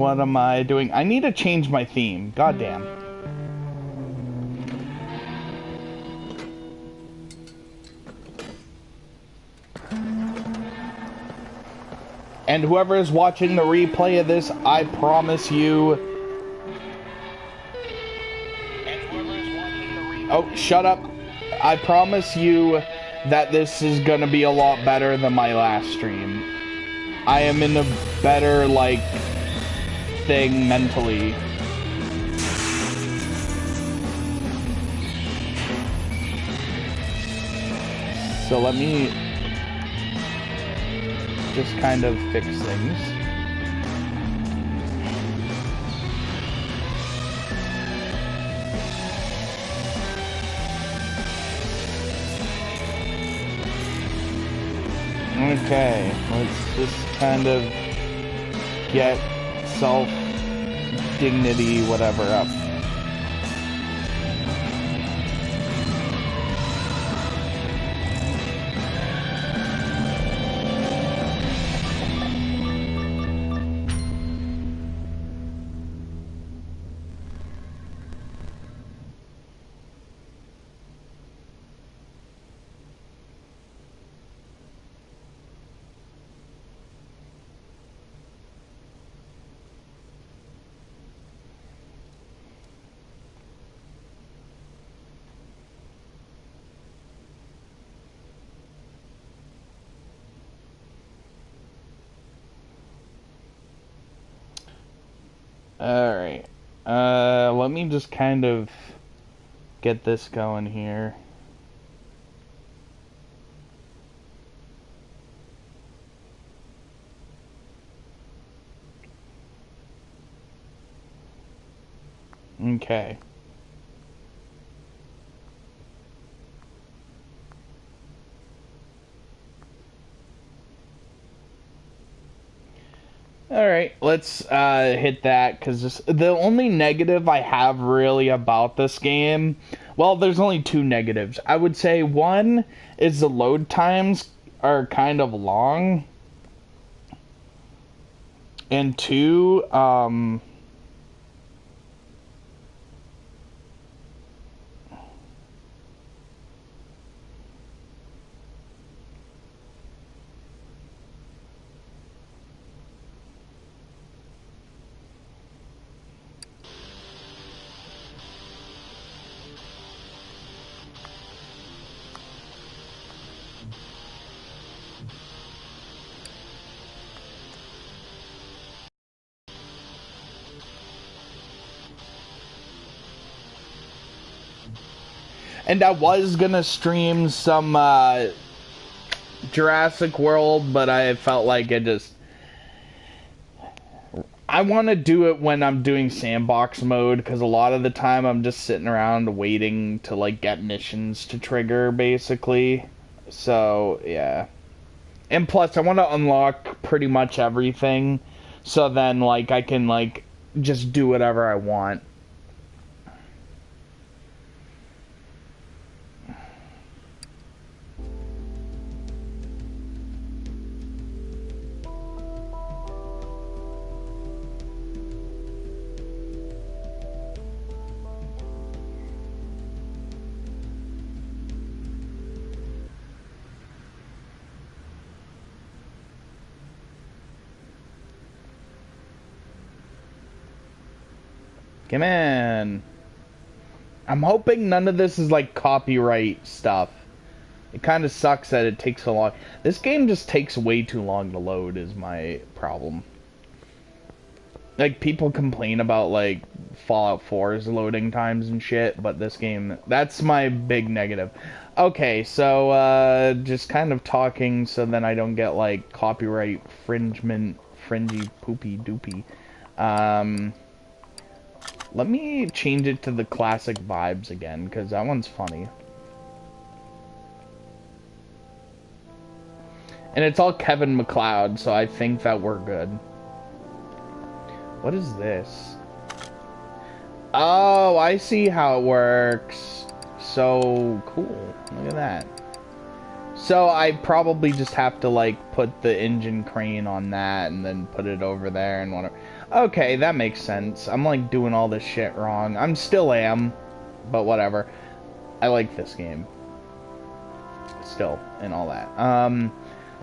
What am I doing? I need to change my theme. Goddamn. And whoever is watching the replay of this, I promise you... Oh, shut up. I promise you that this is gonna be a lot better than my last stream. I am in a better, like, thing mentally. So let me just kind of fix things. Okay, let's just kind of get self-dignity, whatever, up. Alright. Let me just kind of get this going here. Okay. Alright, let's hit that, because the only negative I have really about this game, well, there's only two negatives. I would say one is the load times are kind of long, and two, and I was gonna stream some Jurassic World, but I felt like I want to do it when I'm doing sandbox mode, because a lot of the time I'm just sitting around waiting to, like, get missions to trigger, basically. So, yeah. And plus, I want to unlock pretty much everything, so then, like, I can, like, just do whatever I want. Come on. I'm hoping none of this is like copyright stuff. It kind of sucks that it takes so long. This game just takes way too long to load is my problem. Like, people complain about, like, Fallout 4's loading times and shit, but this game, that's my big negative. Okay, so, just kind of talking so then I don't get, like, copyright infringement, fringy, poopy doopy. Let me change it to the classic vibes again, because that one's funny. And it's all Kevin MacLeod, so I think that we're good. What is this? Oh, I see how it works. So cool. Look at that. So I probably just have to, like, put the engine crane on that and then put it over there and whatever. Okay, that makes sense. I'm like doing all this shit wrong. I'm still am, but whatever. I like this game. Still, and all that.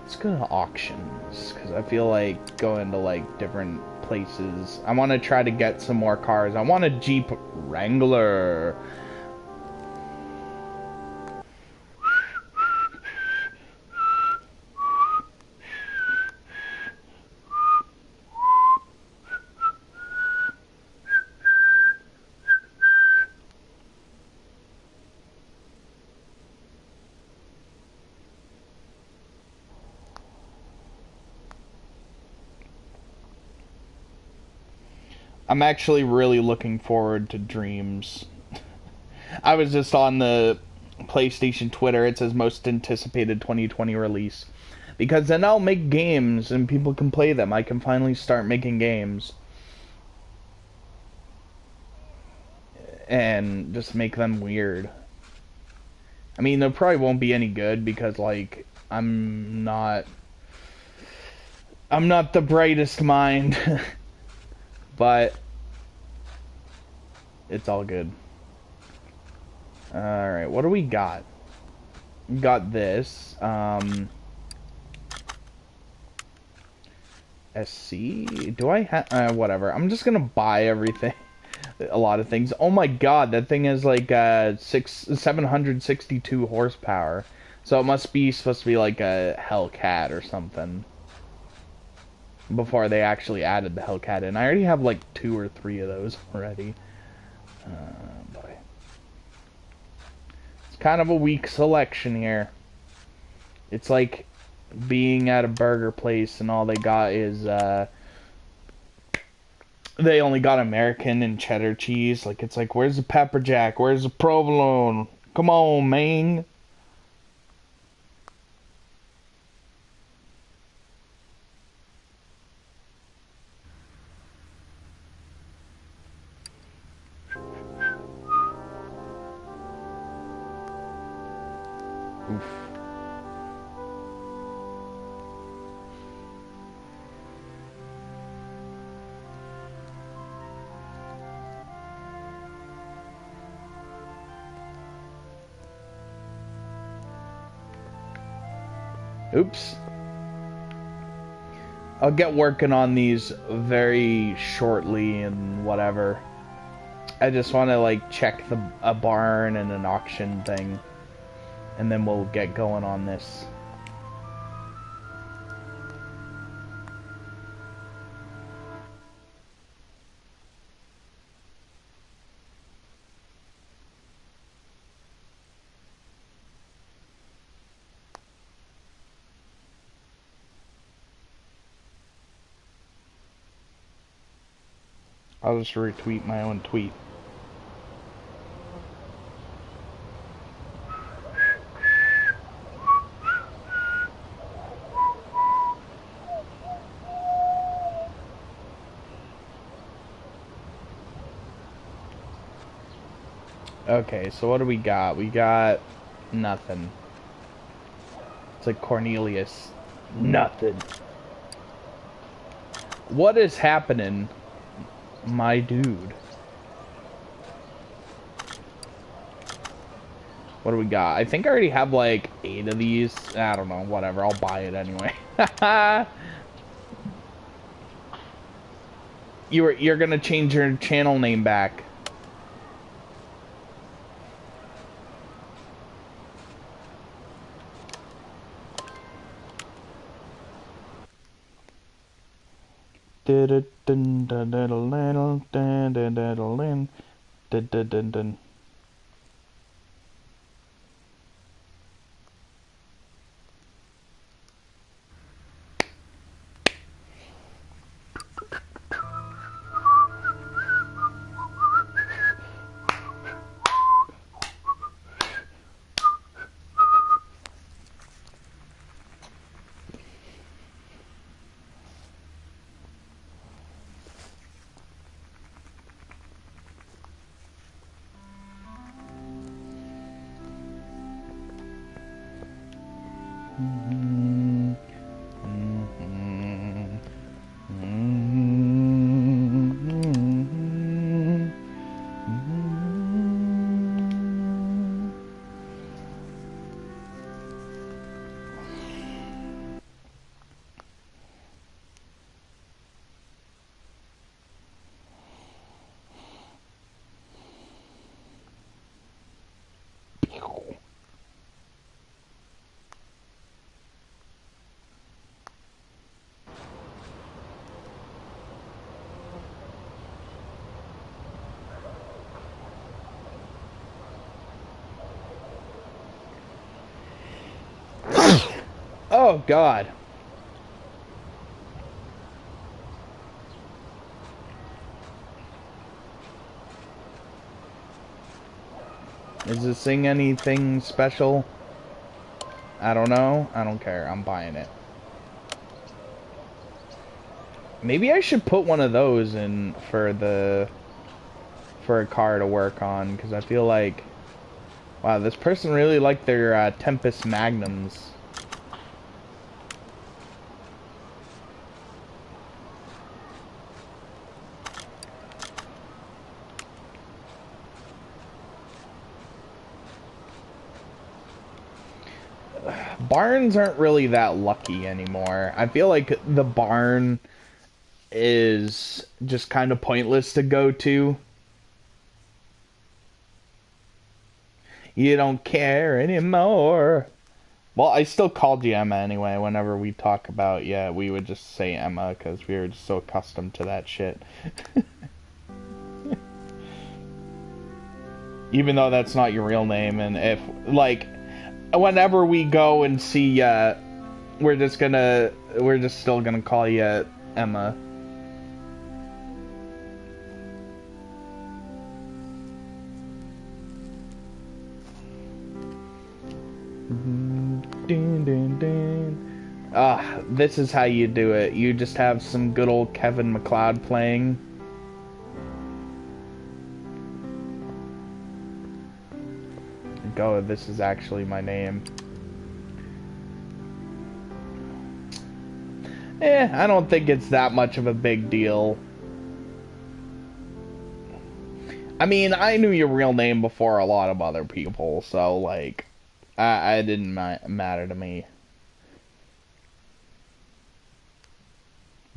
Let's go to auctions, because I feel like going to like different places. I want to try to get some more cars. I want a Jeep Wrangler. I'm actually really looking forward to Dreams. I was just on the PlayStation Twitter. It says most anticipated 2020 release. Because then I'll make games and people can play them. I can finally start making games. And just make them weird. I mean, there probably won't be any good because, like, I'm not the brightest mind. But it's all good. Alright, what do we got? We got this. SC? Do I have... whatever. I'm just gonna buy everything. A lot of things. Oh my god, that thing is like 762 horsepower. So it must be supposed to be like a Hellcat or something. Before they actually added the Hellcat in. I already have like 2 or 3 of those already. Boy. It's kind of a weak selection here. It's like being at a burger place and all they got is they only got American and cheddar cheese. Like, it's like, where's the pepper jack? Where's the provolone? Come on, man. Oof. Oops. I'll get working on these very shortly and whatever. I just want to like check a barn and an auction thing. And then we'll get going on this. I'll just retweet my own tweet. Okay, so what do we got? We got nothing. It's like Cornelius. Nothing. What is happening, my dude? What do we got? I think I already have like 8 of these. I don't know, whatever. I'll buy it anyway. You're gonna change your channel name back. Oh, God. Is this thing anything special? I don't know. I don't care. I'm buying it. Maybe I should put one of those in for a car to work on, because I feel like, wow, this person really liked their Tempest Magnums. Barns aren't really that lucky anymore. I feel like the barn is just kind of pointless to go to. You don't care anymore. Well, I still called you Emma anyway. Whenever we talk about, yeah, we would just say Emma because we were just so accustomed to that shit. Even though that's not your real name, and if, like, whenever we go and see, we're just still gonna call you Emma. This is how you do it. You just have some good old Kevin MacLeod playing. Go, this is actually my name. I don't think it's that much of a big deal. I mean, I knew your real name before a lot of other people, so, like, I didn't matter to me.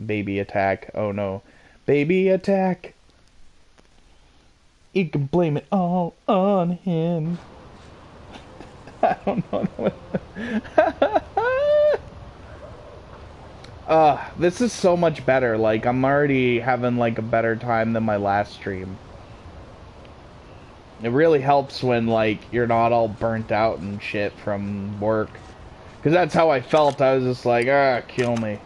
Baby attack. Oh no. Baby attack. You can blame it all on him. I don't know. This is so much better. Like, I'm already having, like, a better time than my last stream. It really helps when, like, you're not all burnt out and shit from work. Because that's how I felt. I was just like, kill me.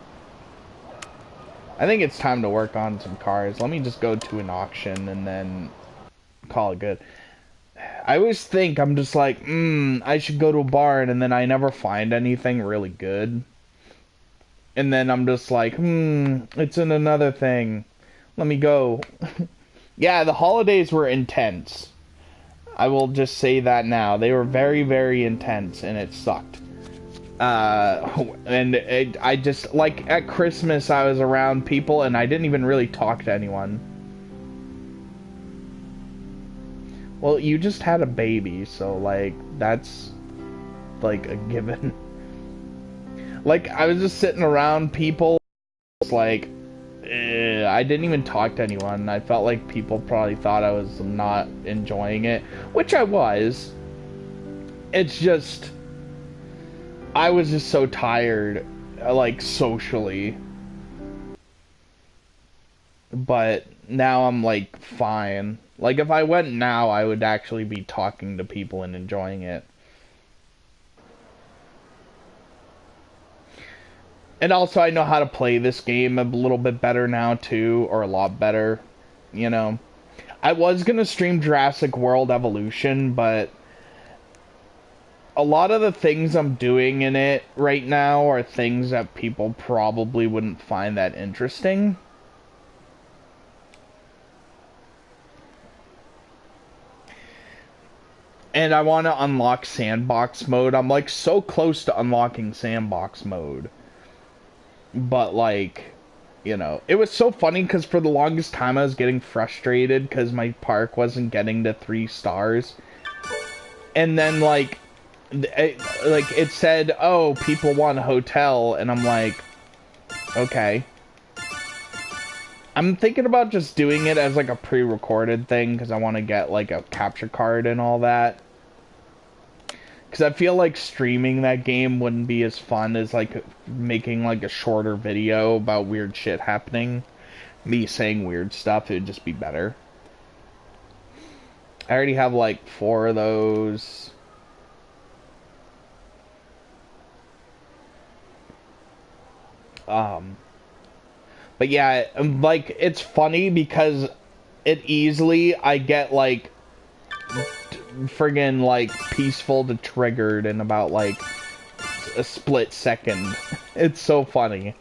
I think it's time to work on some cars. Let me just go to an auction and then call it good. I always think, I'm just like, I should go to a barn, and then I never find anything really good. And then I'm just like, it's in another thing. Let me go. Yeah, the holidays were intense. I will just say that now. They were very, very intense, and it sucked. I just, like, at Christmas, I was around people, and I didn't even really talk to anyone. Well, you just had a baby, so, like, that's, like, a given. Like, I was just sitting around people, like, I didn't even talk to anyone. I felt like people probably thought I was not enjoying it, which I was. It's just, I was just so tired, like, socially. But now I'm, like, fine. Like, if I went now, I would actually be talking to people and enjoying it. And also, I know how to play this game a little bit better now, too. Or a lot better, you know. I was gonna stream Jurassic World Evolution, but a lot of the things I'm doing in it right now are things that people probably wouldn't find that interesting. And I want to unlock sandbox mode. I'm, like, so close to unlocking sandbox mode. But, like, you know, it was so funny because for the longest time I was getting frustrated because my park wasn't getting to 3 stars. And then, like, it said, oh, people want a hotel, and I'm like, okay. I'm thinking about just doing it as, like, a pre-recorded thing because I want to get, like, a capture card and all that. Because I feel like streaming that game wouldn't be as fun as, like, making, like, a shorter video about weird shit happening. Me saying weird stuff, it would just be better. I already have, like, 4 of those. But yeah, like, it's funny because I get, like, friggin', like, peaceful to triggered in about, like, a split second. It's so funny.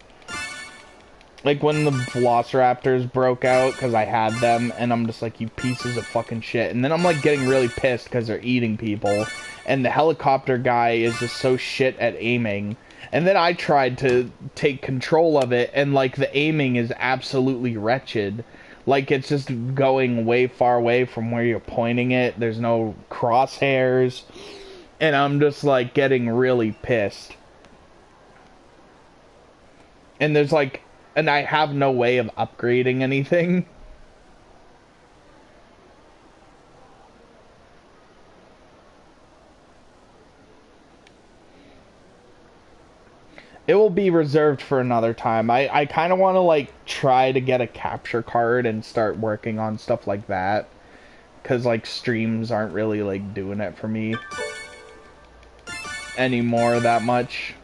Like, when the Velociraptors broke out, because I had them, and I'm just like, you pieces of fucking shit. And then I'm, like, getting really pissed because they're eating people. And the helicopter guy is just so shit at aiming. And then I tried to take control of it, and, like, the aiming is absolutely wretched. Like, it's just going way far away from where you're pointing it. There's no crosshairs. And I'm just, like, getting really pissed. And there's, like... And I have no way of upgrading anything. It will be reserved for another time. I kind of want to, like, try to get a capture card and start working on stuff like that. Because, like, streams aren't really, like, doing it for me anymore that much.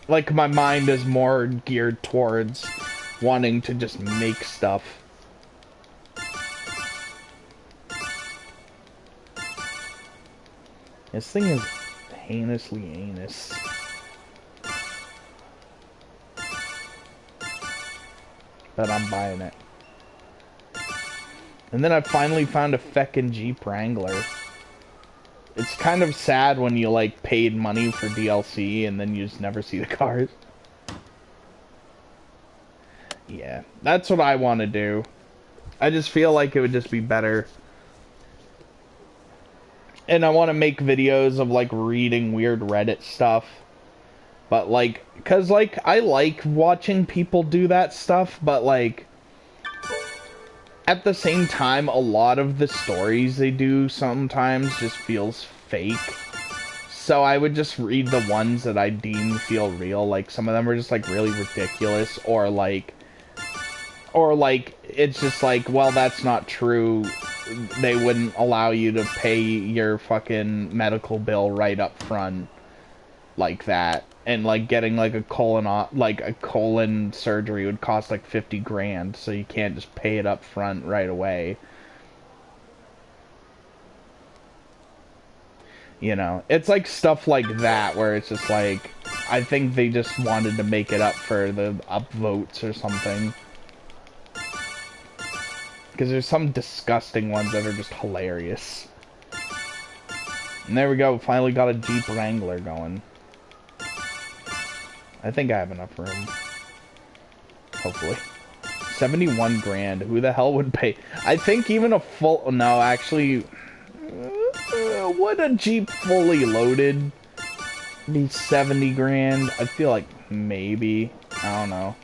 Like, my mind is more geared towards wanting to just make stuff. This thing is heinously anus. But I'm buying it. And then I finally found a feckin' Jeep Wrangler. It's kind of sad when you, like, paid money for DLC and then you just never see the cars. Yeah, that's what I want to do. I just feel like it would just be better. And I want to make videos of, like, reading weird Reddit stuff. But, like, because, like, I like watching people do that stuff, but, like, at the same time, a lot of the stories they do sometimes just feels fake. So I would just read the ones that I deem feel real. Like, some of them are just, like, really ridiculous, or, like, it's just like, well, that's not true. They wouldn't allow you to pay your fucking medical bill right up front like that. And, like, getting, like, a colon surgery would cost, like, 50 grand, so you can't just pay it up front right away. You know, it's like stuff like that where it's just like, I think they just wanted to make it up for the upvotes or something. Because there's some disgusting ones that are just hilarious. And there we go, finally got a Jeep Wrangler going. I think I have enough room. Hopefully. 71 grand. Who the hell would pay? I think even a full... No, actually... would a Jeep fully loaded be 70 grand? I feel like maybe. I don't know.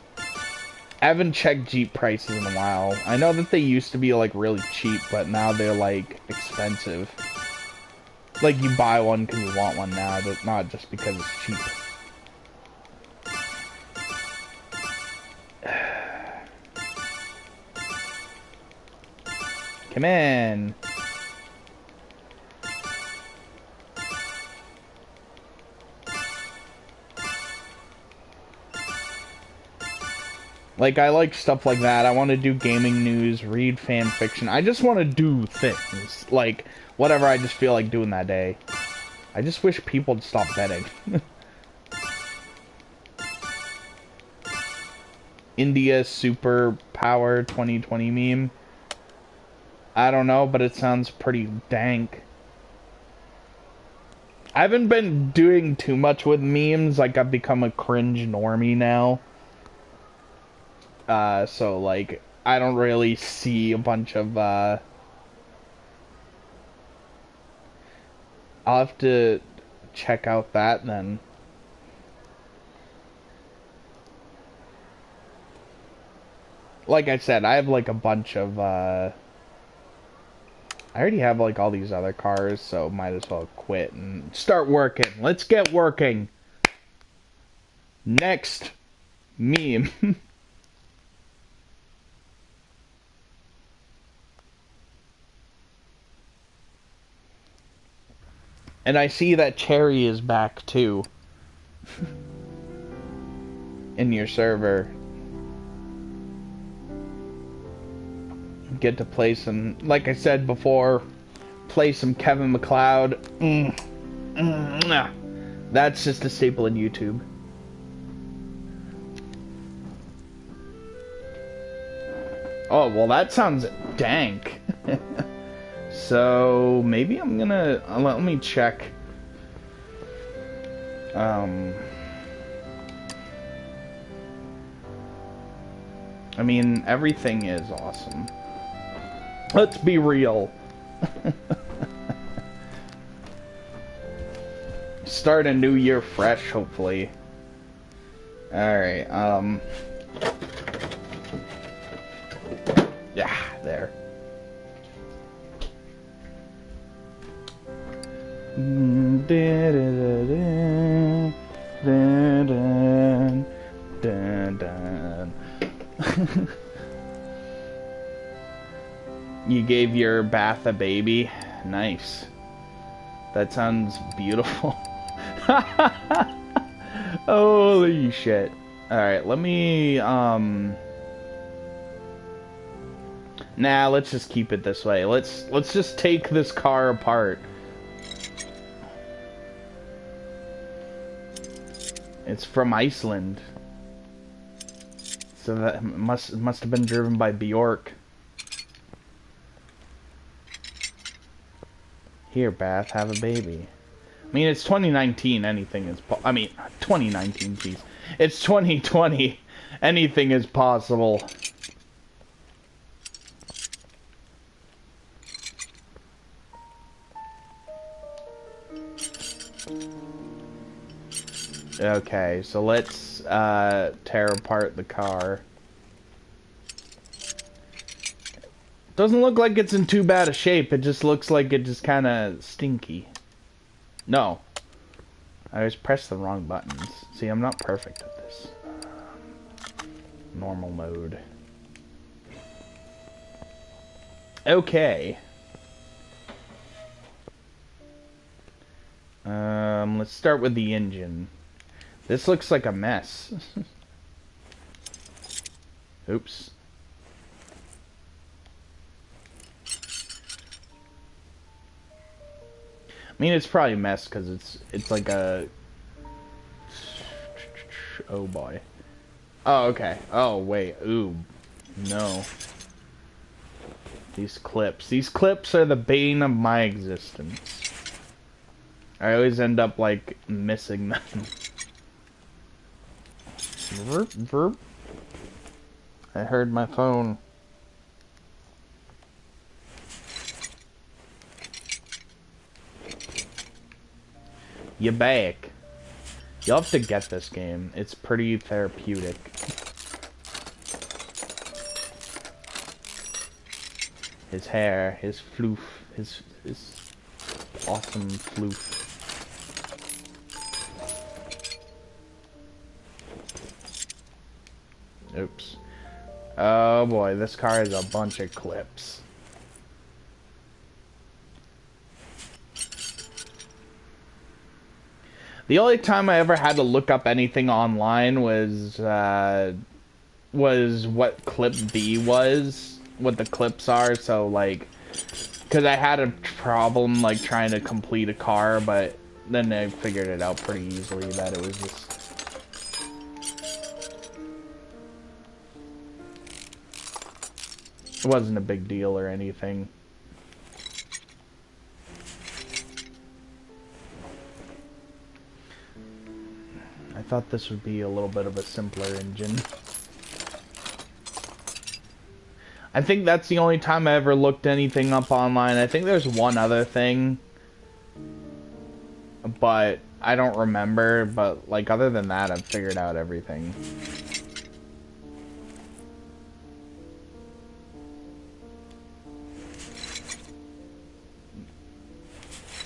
I haven't checked Jeep prices in a while. I know that they used to be, like, really cheap, but now they're, like, expensive. Like, you buy one because you want one now, but not just because it's cheap. Come in. Like, I like stuff like that. I want to do gaming news, read fan fiction. I just want to do things. Like, whatever I just feel like doing that day. I just wish people would stop betting. India Superpower 2020 meme. I don't know, but it sounds pretty dank. I haven't been doing too much with memes. Like, I've become a cringe normie now. So, like, I don't really see a bunch of, I'll have to check out that then. Like I said, I have, like, a bunch of, I already have, like, all these other cars, so might as well quit and start working. Let's get working. Next meme. And I see that Cherry is back, too. in your server. Get to play some, like I said before, play some Kevin MacLeod. That's just a staple in YouTube. Oh, well, that sounds dank. So maybe I'm gonna let me check. I mean, everything is awesome. Let's be real. Start a new year fresh, hopefully. Alright, yeah, there. You gave your bath a baby? Nice. That sounds beautiful. Holy shit. Alright, let me, nah, let's just keep it this way. Let's just take this car apart. It's from Iceland. So that must have been driven by Bjork. Here, Bath, have a baby. I mean, it's 2019. Anything is. I mean, 2019. Jeez, it's 2020. Anything is possible. Okay, so let's tear apart the car. Doesn't look like it's in too bad a shape. It just looks like it just kind of stinky. No. I just pressed the wrong buttons. See, I'm not perfect at this. Normal mode. Okay. Let's start with the engine. This looks like a mess. Oops. I mean, it's probably a mess because it's like a. Oh boy. Oh, okay. Oh wait. Ooh, no. These clips are the bane of my existence. I always end up like missing them. Verp, verp. I heard my phone. You back. You'll have to get this game. It's pretty therapeutic. His hair, his floof, his awesome floof. Oops. Oh boy, this car has a bunch of clips. The only time I ever had to look up anything online was what clip B was, what the clips are, so like, because I had a problem like trying to complete a car, but then I figured it out pretty easily that it was just... It wasn't a big deal or anything. I thought this would be a little bit of a simpler engine. I think that's the only time I ever looked anything up online. I think there's one other thing, but I don't remember. But like other than that, I've figured out everything.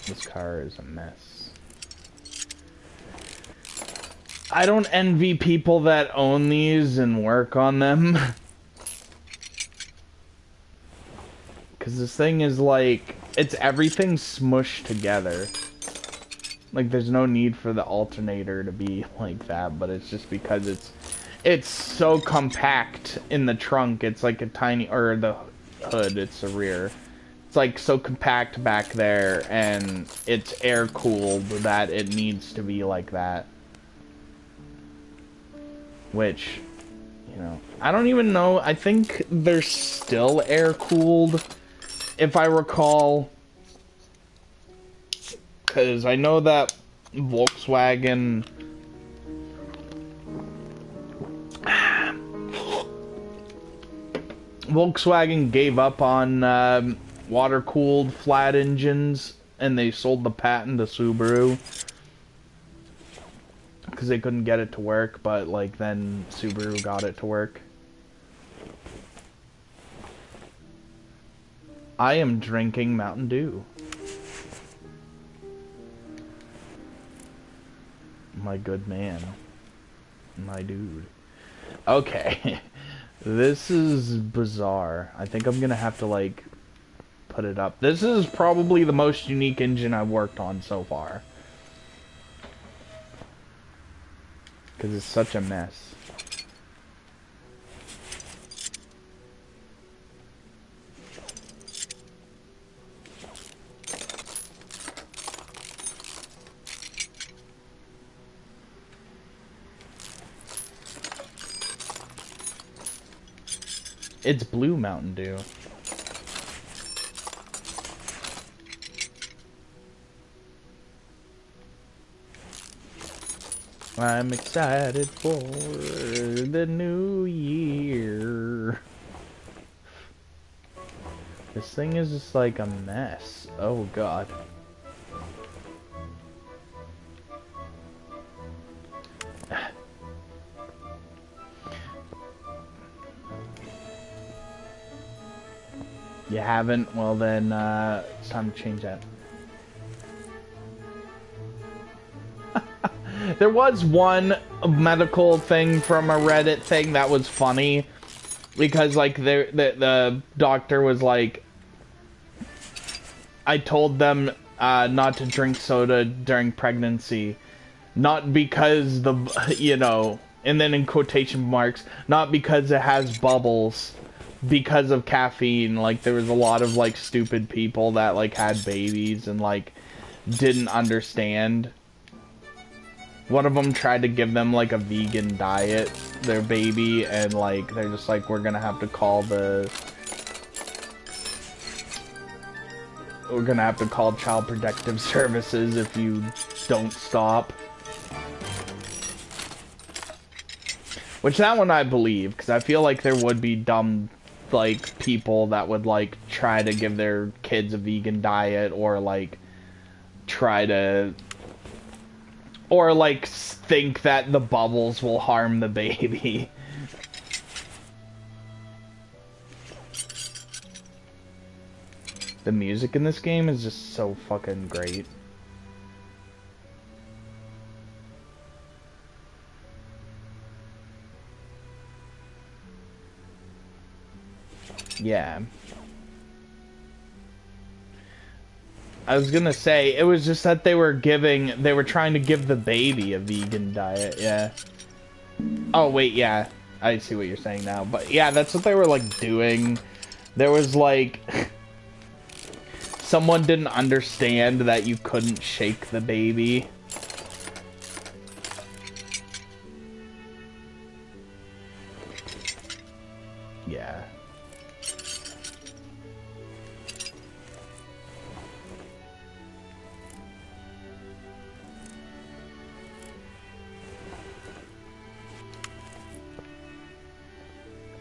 This car is a mess. I don't envy people that own these and work on them. Because this thing is like, it's everything smushed together. Like there's no need for the alternator to be like that, but it's just because It's so compact in the trunk. It's like a tiny, or the hood. It's the rear. It's like so compact back there, and it's air cooled that it needs to be like that. Which, you know, I don't even know. I think they're still air cooled, if I recall. Because I know that Volkswagen gave up on water-cooled flat engines, and they sold the patent to Subaru because they couldn't get it to work, but like then Subaru got it to work. I am drinking Mountain Dew. My good man. My dude. Okay. This is bizarre. I think I'm gonna have to, like, put it up. This is probably the most unique engine I've worked on so far. Because it's such a mess. It's blue Mountain Dew. I'm excited for the new year. This thing is just like a mess. Oh god. You haven't? Well then, it's time to change that. There was one medical thing from a Reddit thing that was funny. Because, like, the doctor was like, I told them not to drink soda during pregnancy. Not because you know, and then in quotation marks, not because it has bubbles. Because of caffeine. Like, there was a lot of, like, stupid people that, like, had babies and, like, didn't understand. One of them tried to give them, like, a vegan diet, their baby, and, like, they're just like, we're gonna have to call Child Protective Services if you don't stop. Which, that one I believe, because I feel like there would be dumb, like, people that would, like, try to give their kids a vegan diet, or, like, try to... Or, like, think that the bubbles will harm the baby. The music in this game is just so fucking great. Yeah. I was gonna say, it was just that they were trying to give the baby a vegan diet, yeah. Oh, wait, yeah. I see what you're saying now. But, yeah, that's what they were, like, doing. There was, like... someone didn't understand that you couldn't shake the baby. Yeah.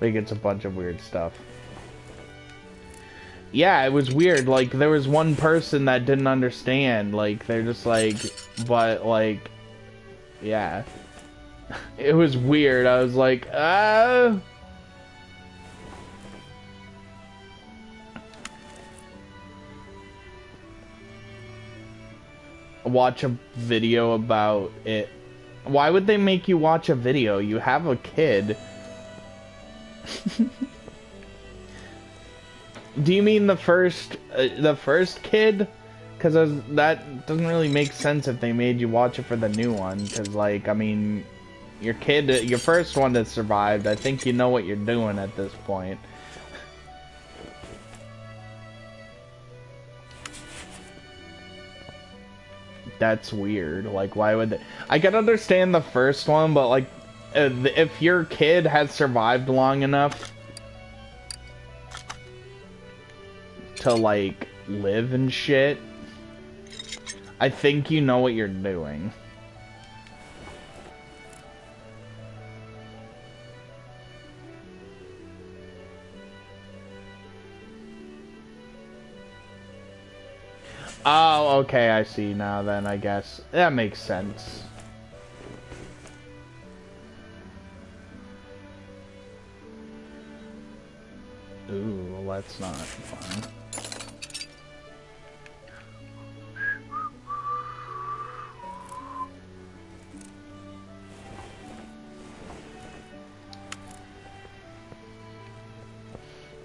Like, it's a bunch of weird stuff. Yeah, it was weird. Like, there was one person that didn't understand. Like, they're just like, but, like, yeah. It was weird. I was like, watch a video about it. Why would they make you watch a video? You have a kid. Do you mean the first kid? Because that doesn't really make sense if they made you watch it for the new one. Because, like, I mean, Your kid, your first one that survived, I think you know what you're doing at this point. That's weird. Like, why would they... I can understand the first one, but, like, if your kid has survived long enough to, like, live and shit, I think you know what you're doing. Oh, okay, I see now then, I guess. That makes sense. Ooh, well, that's not fun.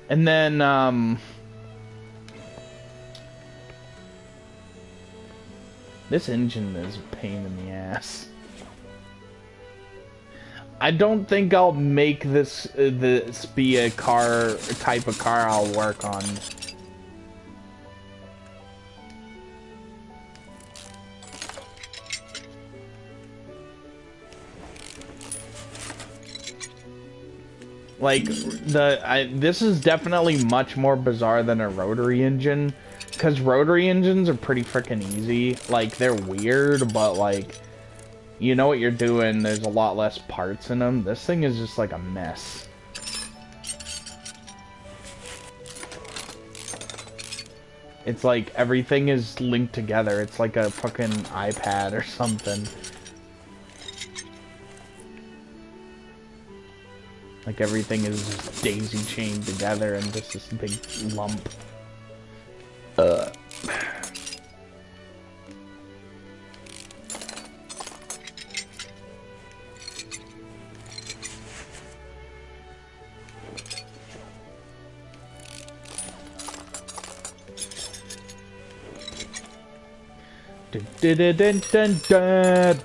And then, this engine is a pain in the ass. I don't think I'll make this be a type of car I'll work on. Like, this is definitely much more bizarre than a rotary engine, because rotary engines are pretty freaking easy. Like, they're weird, but, like, you know what you're doing, there's a lot less parts in them. This thing is just, like, a mess. It's like, everything is linked together. It's like a fucking iPad or something. Like everything is just daisy chained together and just this big lump.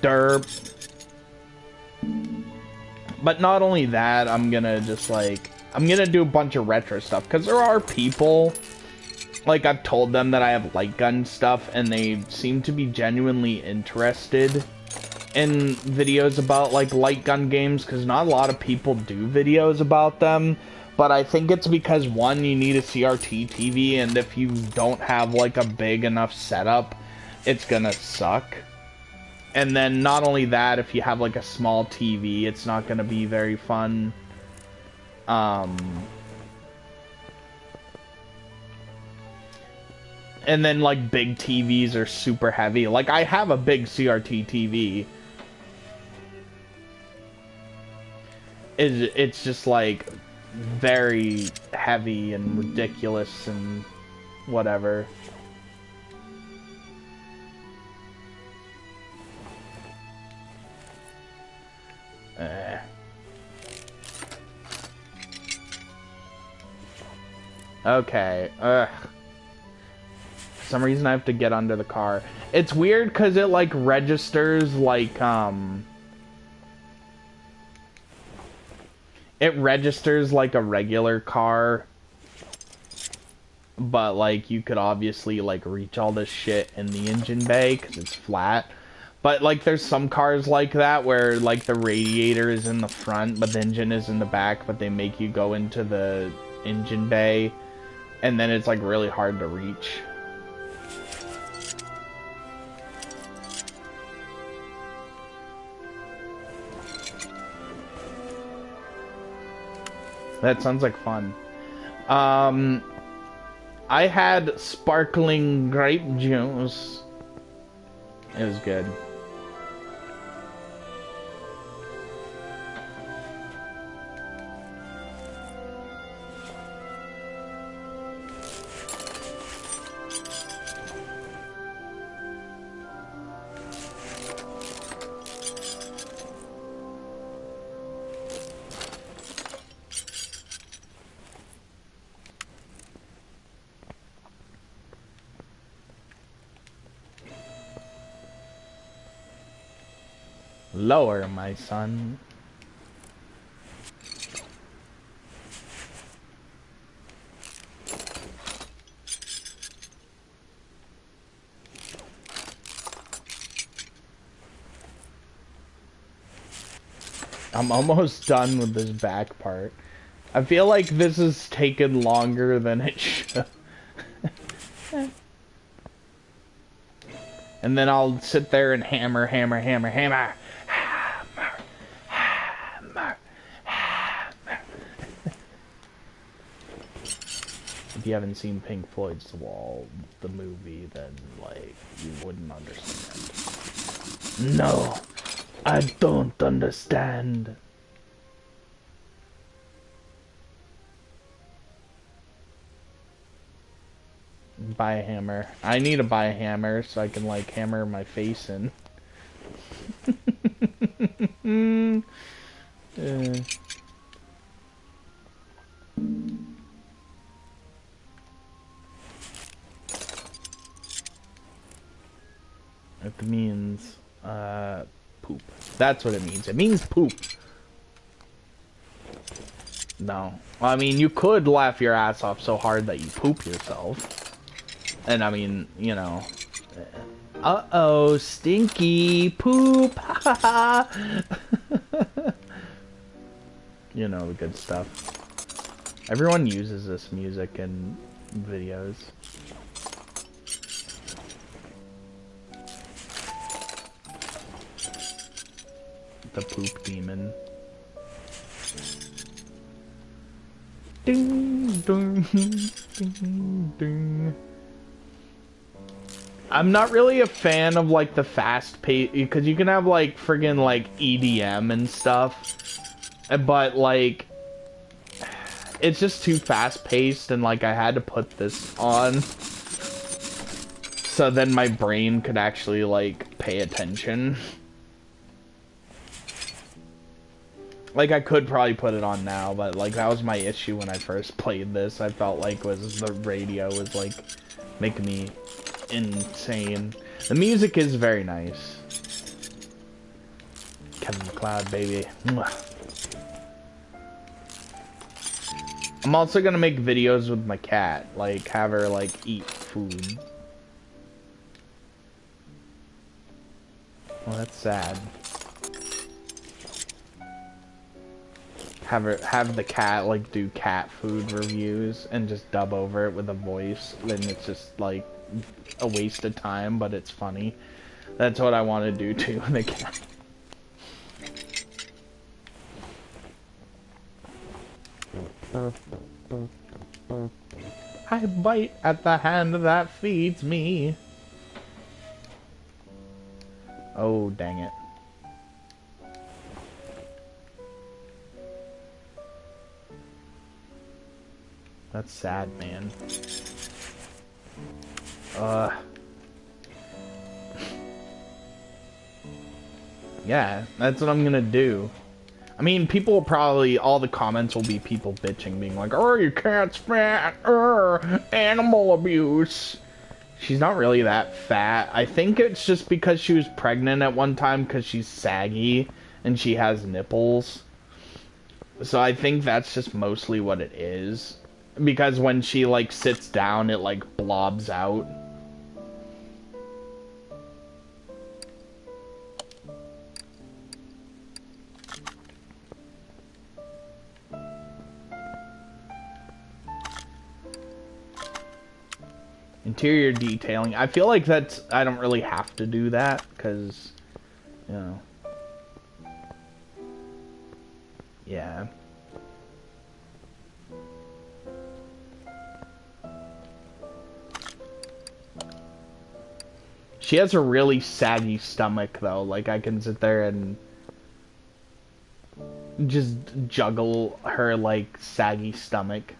Derp. But not only that, I'm gonna just like, I'm gonna do a bunch of retro stuff, because there are people, like I've told them that I have light gun stuff, and they seem to be genuinely interested in videos about like light gun games, because not a lot of people do videos about them. But I think it's because, one, you need a CRT TV, and if you don't have like a big enough setup, it's gonna suck. And then not only that, if you have like a small TV, it's not gonna be very fun. And then like big TVs are super heavy. Like I have a big CRT TV. It's just like very heavy and ridiculous and whatever. Okay. For some reason I have to get under the car. It's weird because it like registers like it registers like a regular car, but like you could obviously like reach all this shit in the engine bay because it's flat. But like there's some cars like that where like the radiator is in the front but the engine is in the back, but they make you go into the engine bay and then it's like really hard to reach. That sounds like fun. I had sparkling grape juice. It was good. Lower, my son. I'm almost done with this back part. I feel like this has taken longer than it should. And then I'll sit there and hammer. If you haven't seen Pink Floyd's The Wall, the movie, then, like, you wouldn't understand. No, I don't understand. Buy a hammer. I need to buy a hammer so I can, like, hammer my face in. It means, poop. That's what it means. It means poop. No. I mean, you could laugh your ass off so hard that you poop yourself. And I mean, you know. Uh-oh, stinky poop. You know, the good stuff. Everyone uses this music in videos. The poop demon. Ding, ding, ding, ding. I'm not really a fan of, like, the fast pace, because you can have, like, friggin', like, EDM and stuff, but, like, it's just too fast paced, and, like, I had to put this on so then my brain could actually, like, pay attention. Like, I could probably put it on now, but, like, that was my issue when I first played this. I felt like the radio was, like, making me insane. The music is very nice. Kevin McLeod, baby. Mwah. I'm also gonna make videos with my cat, like, have her, like, eat food. Well, that's sad. Have the cat, like, do cat food reviews and just dub over it with a voice. Then it's just, like, a waste of time, but it's funny. That's what I want to do too with the cat. I bite at the hand that feeds me. Oh, dang it. That's sad, man. Yeah, that's what I'm gonna do. I mean, people will probably, all the comments will be people bitching, being like, oh, your cat's fat, animal abuse. She's not really that fat. I think it's just because she was pregnant at one time because she's saggy and she has nipples. So I think that's just mostly what it is. Because when she, like, sits down, it, like, blobs out. Interior detailing. I feel like that's... I don't really have to do that, because, you know. Yeah. She has a really saggy stomach, though. Like, I can sit there and just juggle her, like, saggy stomach.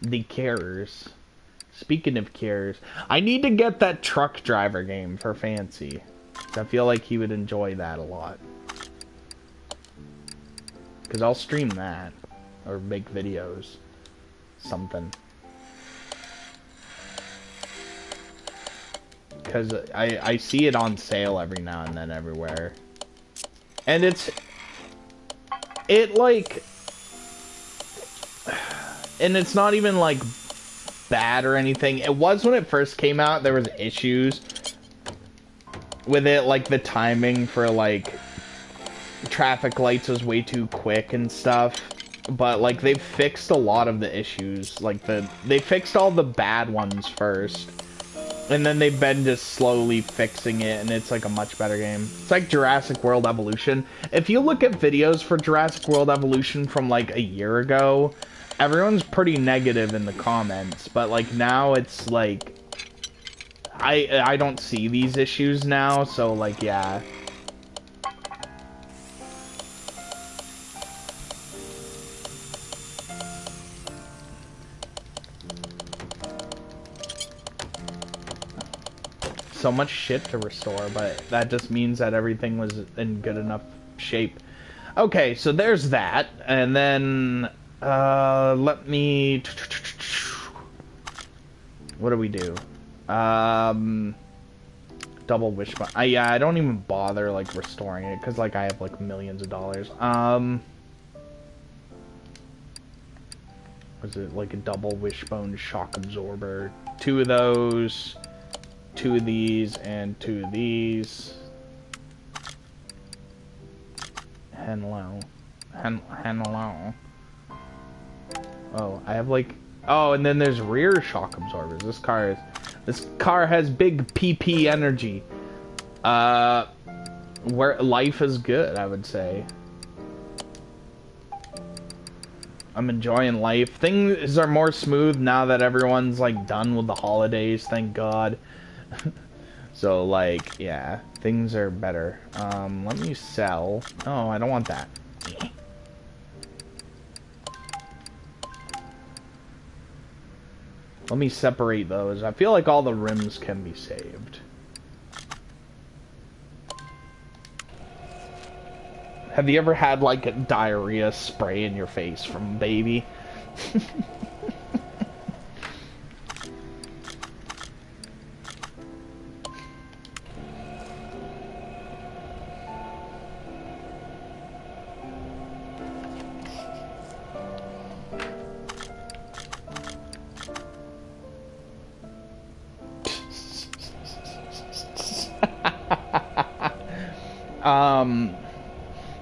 The carers. Speaking of carers, I need to get that truck driver game for Fancy. I feel like he would enjoy that a lot. Because I'll stream that. Or make videos. Something. Because I see it on sale every now and then everywhere. And it like, and it's not even like bad or anything. It was when it first came out, there was issues with it, like the timing for like traffic lights was way too quick and stuff. But like they've fixed a lot of the issues. Like they fixed all the bad ones first. And then they've been just slowly fixing it, and it's like a much better game. It's like Jurassic World Evolution. If you look at videos for Jurassic World Evolution from like a year ago, everyone's pretty negative in the comments. But like now it's like, I don't see these issues now, so like yeah. So much shit to restore, but that just means that everything was in good enough shape. Okay, so there's that, and then let me. What do we do? Double wishbone. Yeah, I don't even bother like restoring it because like I have like millions of dollars. Was it like a double wishbone shock absorber? 2 of those. 2 of these and 2 of these. Hello. Hello. Oh, I have like... Oh, and then there's rear shock absorbers. This car has big PP energy. Where life is good, I would say. I'm enjoying life. Things are more smooth now that everyone's like done with the holidays, thank God. So like, yeah, things are better. Let me sell. Oh, I don't want that. Let me separate those. I feel like all the rims can be saved. Have you ever had like a diarrhea spray in your face from baby?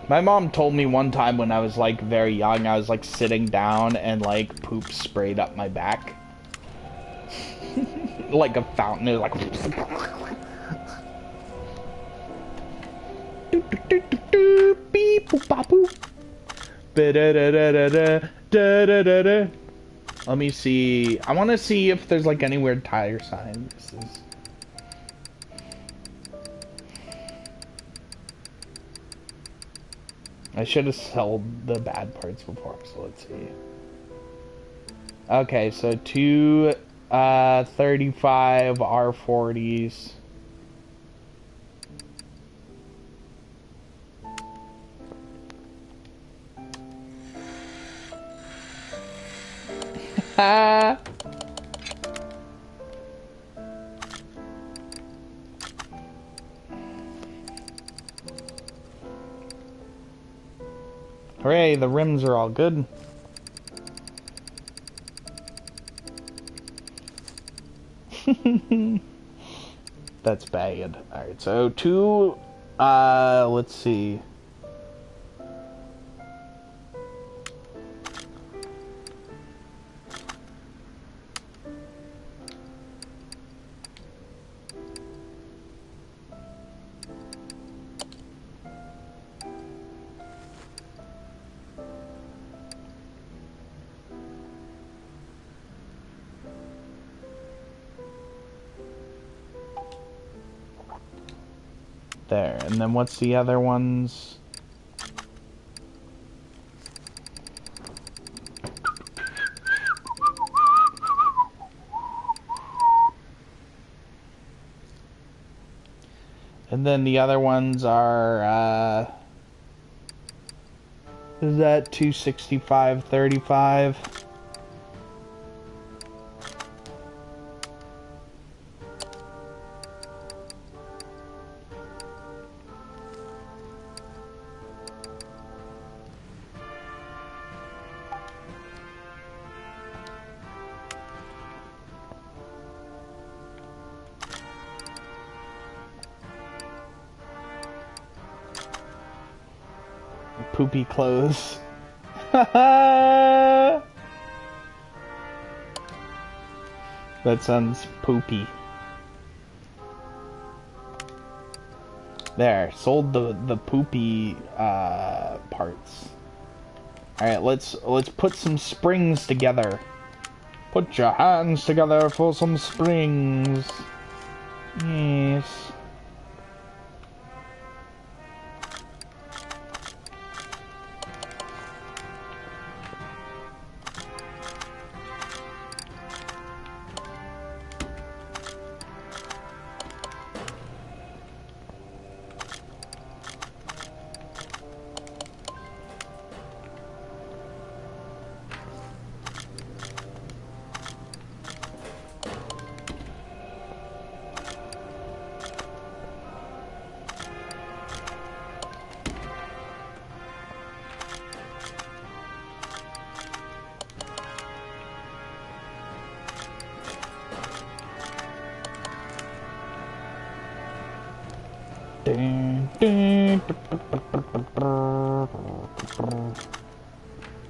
My mom told me one time when I was like very young, I was like sitting down and like poop sprayed up my back. Like a fountain. It was like... Let me see. I want to see if there's like any weird tire signs. I should have sold the bad parts before, so let's see. Okay, so 2 35 R40s. Hooray, the rims are all good. That's bad. Alright, so 2, let's see. There, and then what's the other ones? And then the other ones are, is that 265, 35? poopy clothes. That sounds poopy. There, sold the poopy parts. All right, let's put some springs together. Put your hands together for some springs. Yes.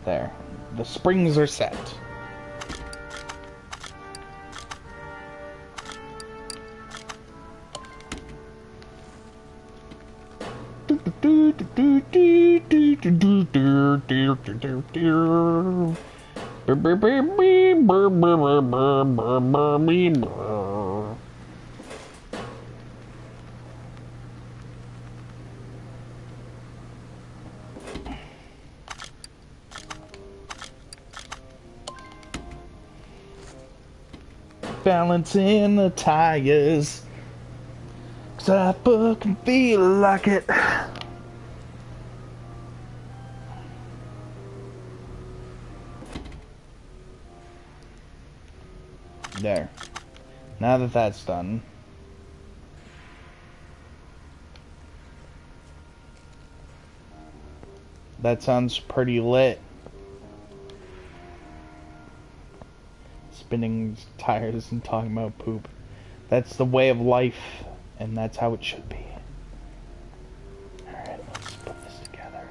There. The springs are set. Balancing the tires, 'cause I fucking feel like it. There. Now that that's done. That sounds pretty lit. Spinning tires and talking about poop. That's the way of life, and that's how it should be. Alright, let's put this together.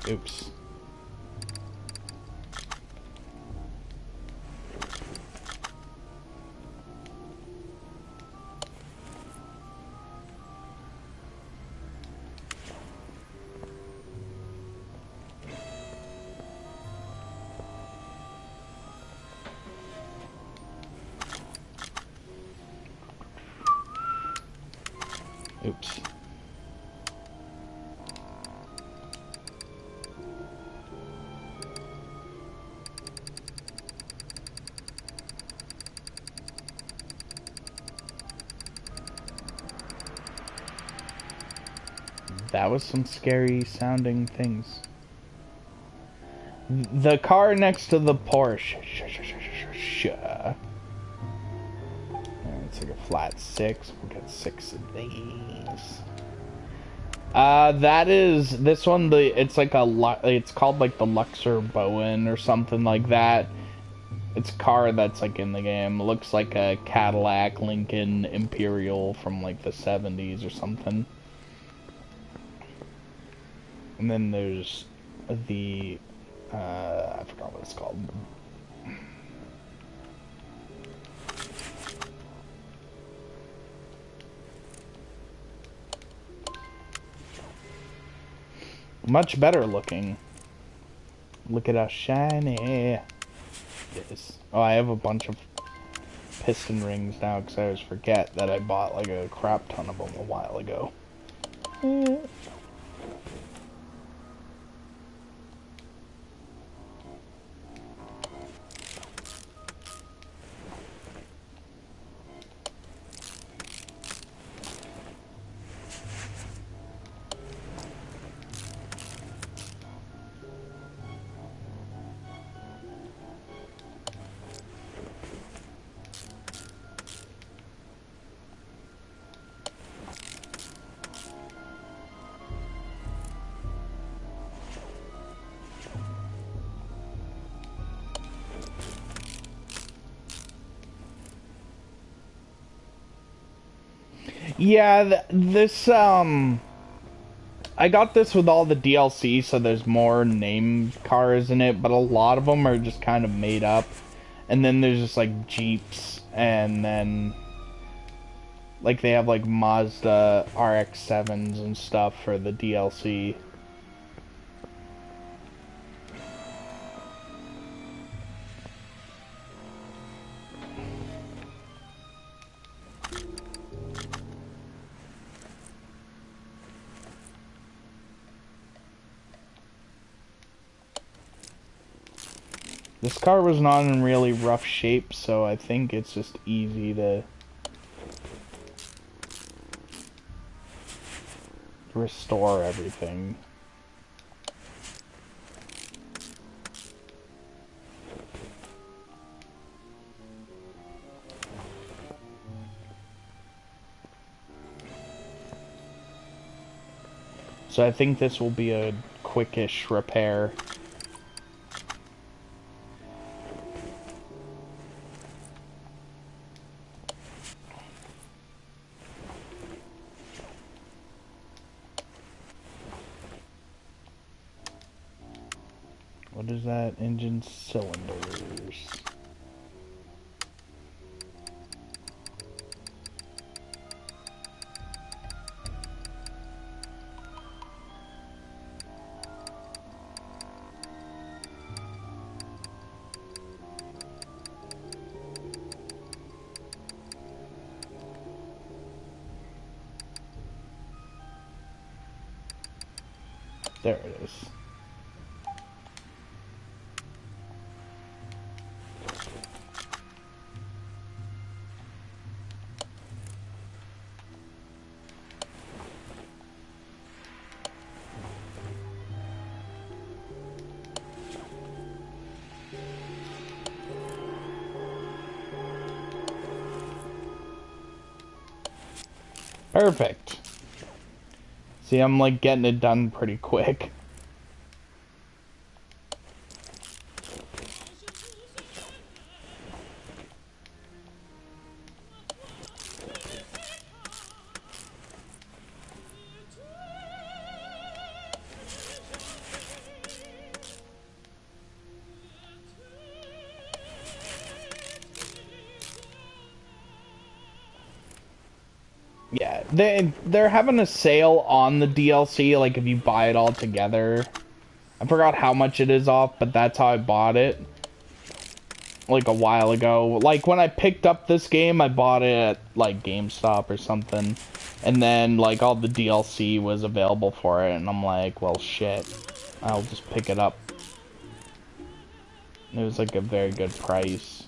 Oops. Oops. That was some scary sounding things. The car next to the Porsche. It's like a flat 6. We'll get 6 of these. That is this one. It's like it's called like the Luxor Bowen or something like that. It's a car that's like in the game. It looks like a Cadillac Lincoln Imperial from like the 70s or something. And then there's the I forgot what it's called. Much better looking. Look at how shiny it is. Oh, I have a bunch of piston rings now because I always forget that I bought like a crap ton of them a while ago. Yeah, this, I got this with all the DLC, so there's more named cars in it, but a lot of them are just kind of made up. And then there's just, like, Jeeps, and then, like, they have, like, Mazda RX-7s and stuff for the DLC. This car was not in really rough shape, so I think it's just easy to restore everything. So I think this will be a quickish repair. What is that? Engine cylinders. There it is. Perfect. See, I'm like getting it done pretty quick. Yeah, they're having a sale on the DLC, like if you buy it all together. I forgot how much it is off, but that's how I bought it. Like a while ago. Like when I picked up this game, I bought it at like GameStop or something. And then like all the DLC was available for it, and I'm like, well shit. I'll just pick it up. It was like a very good price.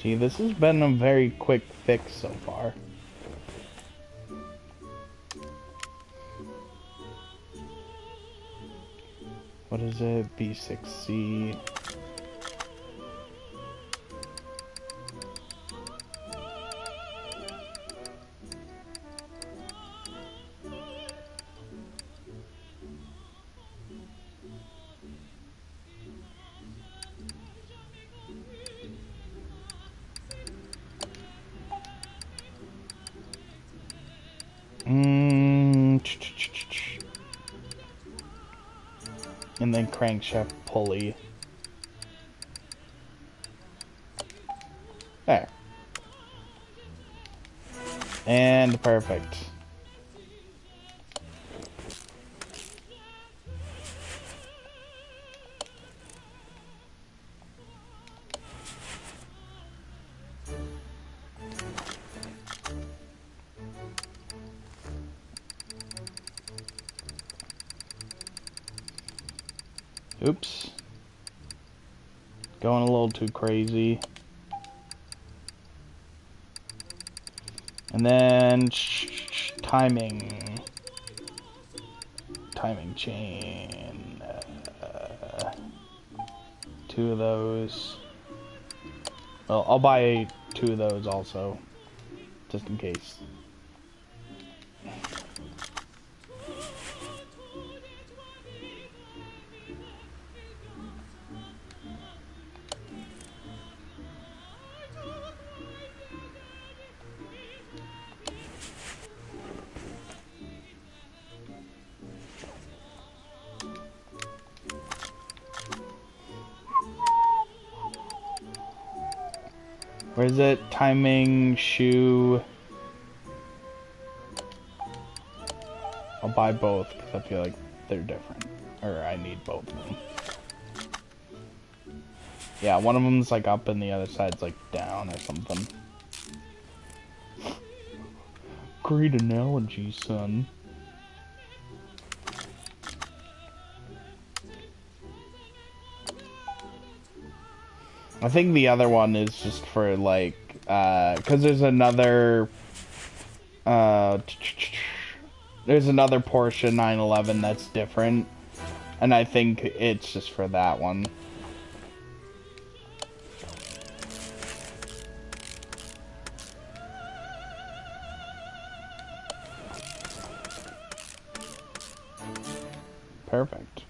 See, this has been a very quick fix so far. What is it? B6C. And then crankshaft pulley. There. And perfect. Oops. Going a little too crazy. And then timing. Timing chain. 2 of those. Well, I'll buy 2 of those also, just in case. Where is it? Timing, shoe. I'll buy both because I feel like they're different. Or I need both of them. Yeah, one of them's like up and the other side's like down or something. Great analogy, son. I think the other one is just for like, cause there's another, there's another Porsche 911 that's different, and I think it's just for that one. Perfect.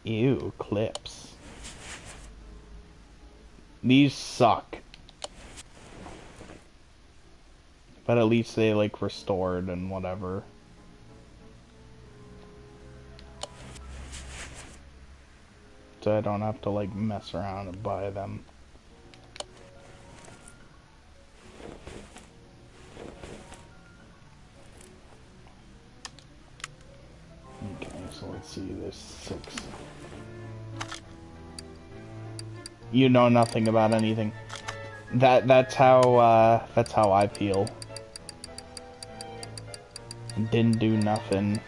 Ew, clips. These suck. But at least they like restored and whatever. So I don't have to like mess around and buy them. Okay, so let's see, there's 6. You know nothing about anything. That's how I feel. Didn't do nothing.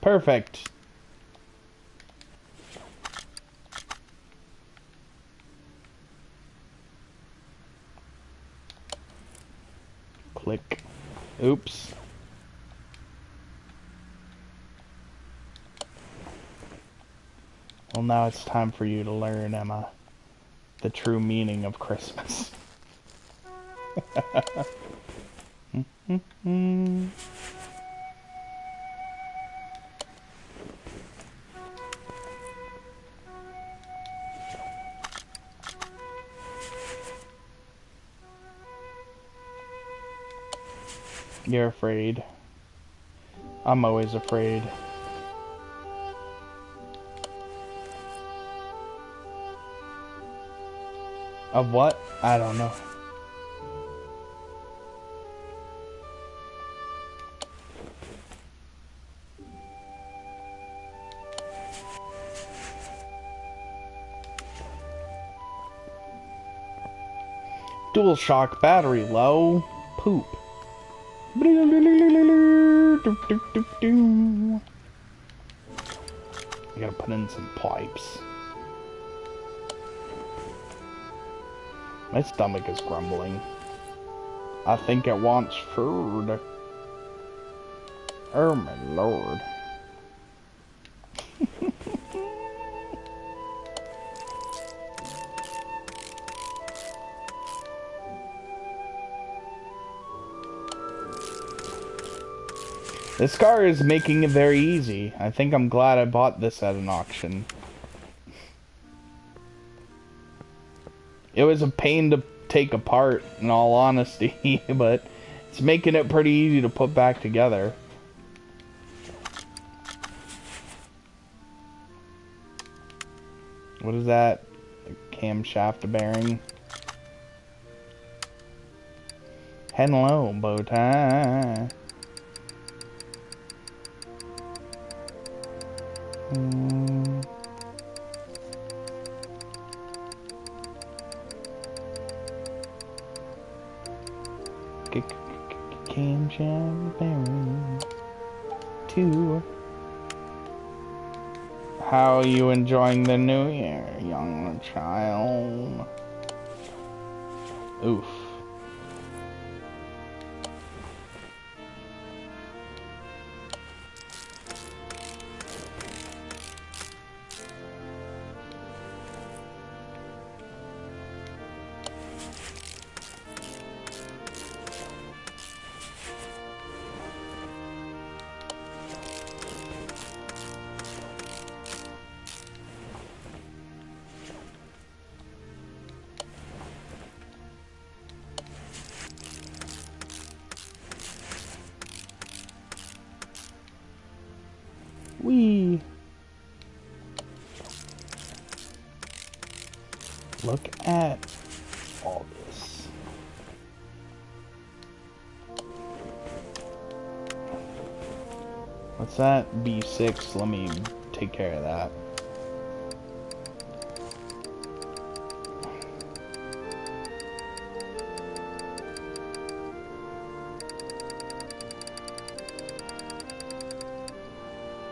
Perfect. Click. Oops. Well, now it's time for you to learn, Emma, the true meaning of Christmas. You're afraid. I'm always afraid. Of what? I don't know. Dual shock battery low. Poop. You gotta put in some pipes. My stomach is grumbling. I think it wants food. Oh my lord. This car is making it very easy. I think I'm glad I bought this at an auction. It was a pain to take apart, in all honesty, but it's making it pretty easy to put back together. What is that? A camshaft bearing? Hello, bow tie. Camshaft bearing 2. How are you enjoying the new year, young child? Oof. What's that? B6. Let me take care of that.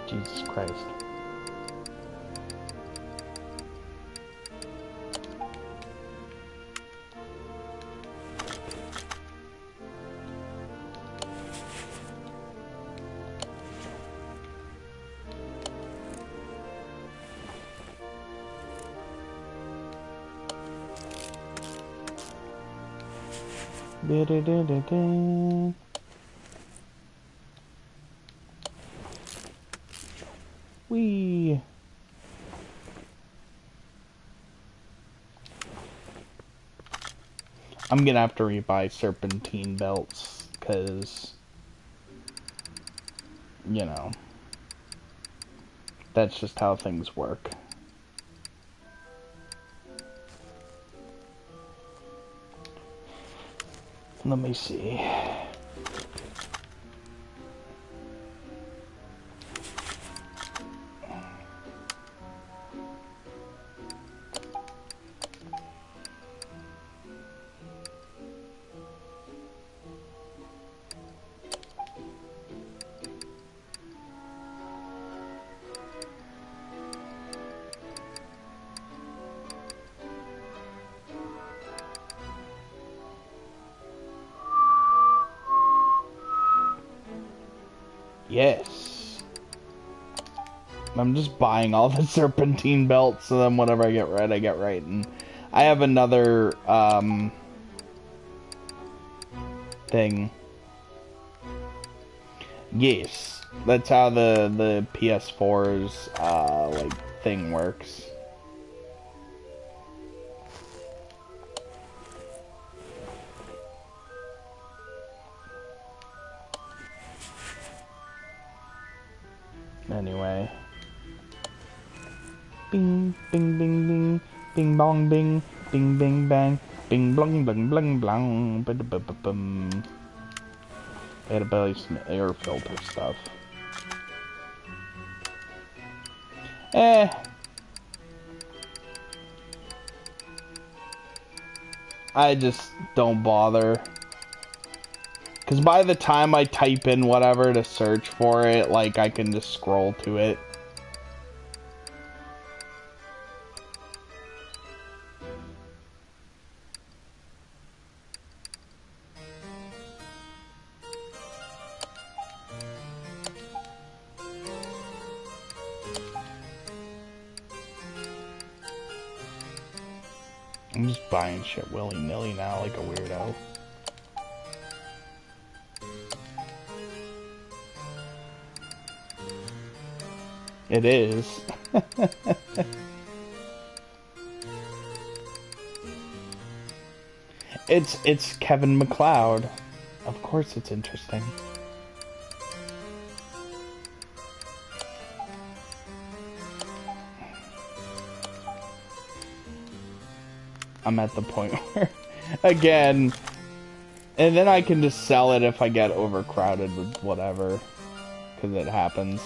Jesus Christ. Da-da-da-da-da. Whee! I'm gonna have to rebuy serpentine belts, because, you know, that's just how things work. Let me see. Yes. I'm just buying all the serpentine belts, so then whatever I get right. And I have another, thing. Yes. That's how the PS4's, like, thing works. Anyway. Bing, bing, bing, bing, bing, bong, bing, bing, bing, bang, bing, blung, blung, blung, blung, ba-da-ba-ba-bum. I had to buy some air filter stuff. I just don't bother. Because by the time I type in whatever to search for it, like, I can just scroll to it. I'm just buying shit willy-nilly now like a weirdo. It is. It's Kevin MacLeod. Of course it's interesting. I'm at the point where, again, and then I can just sell it if I get overcrowded with whatever, because it happens.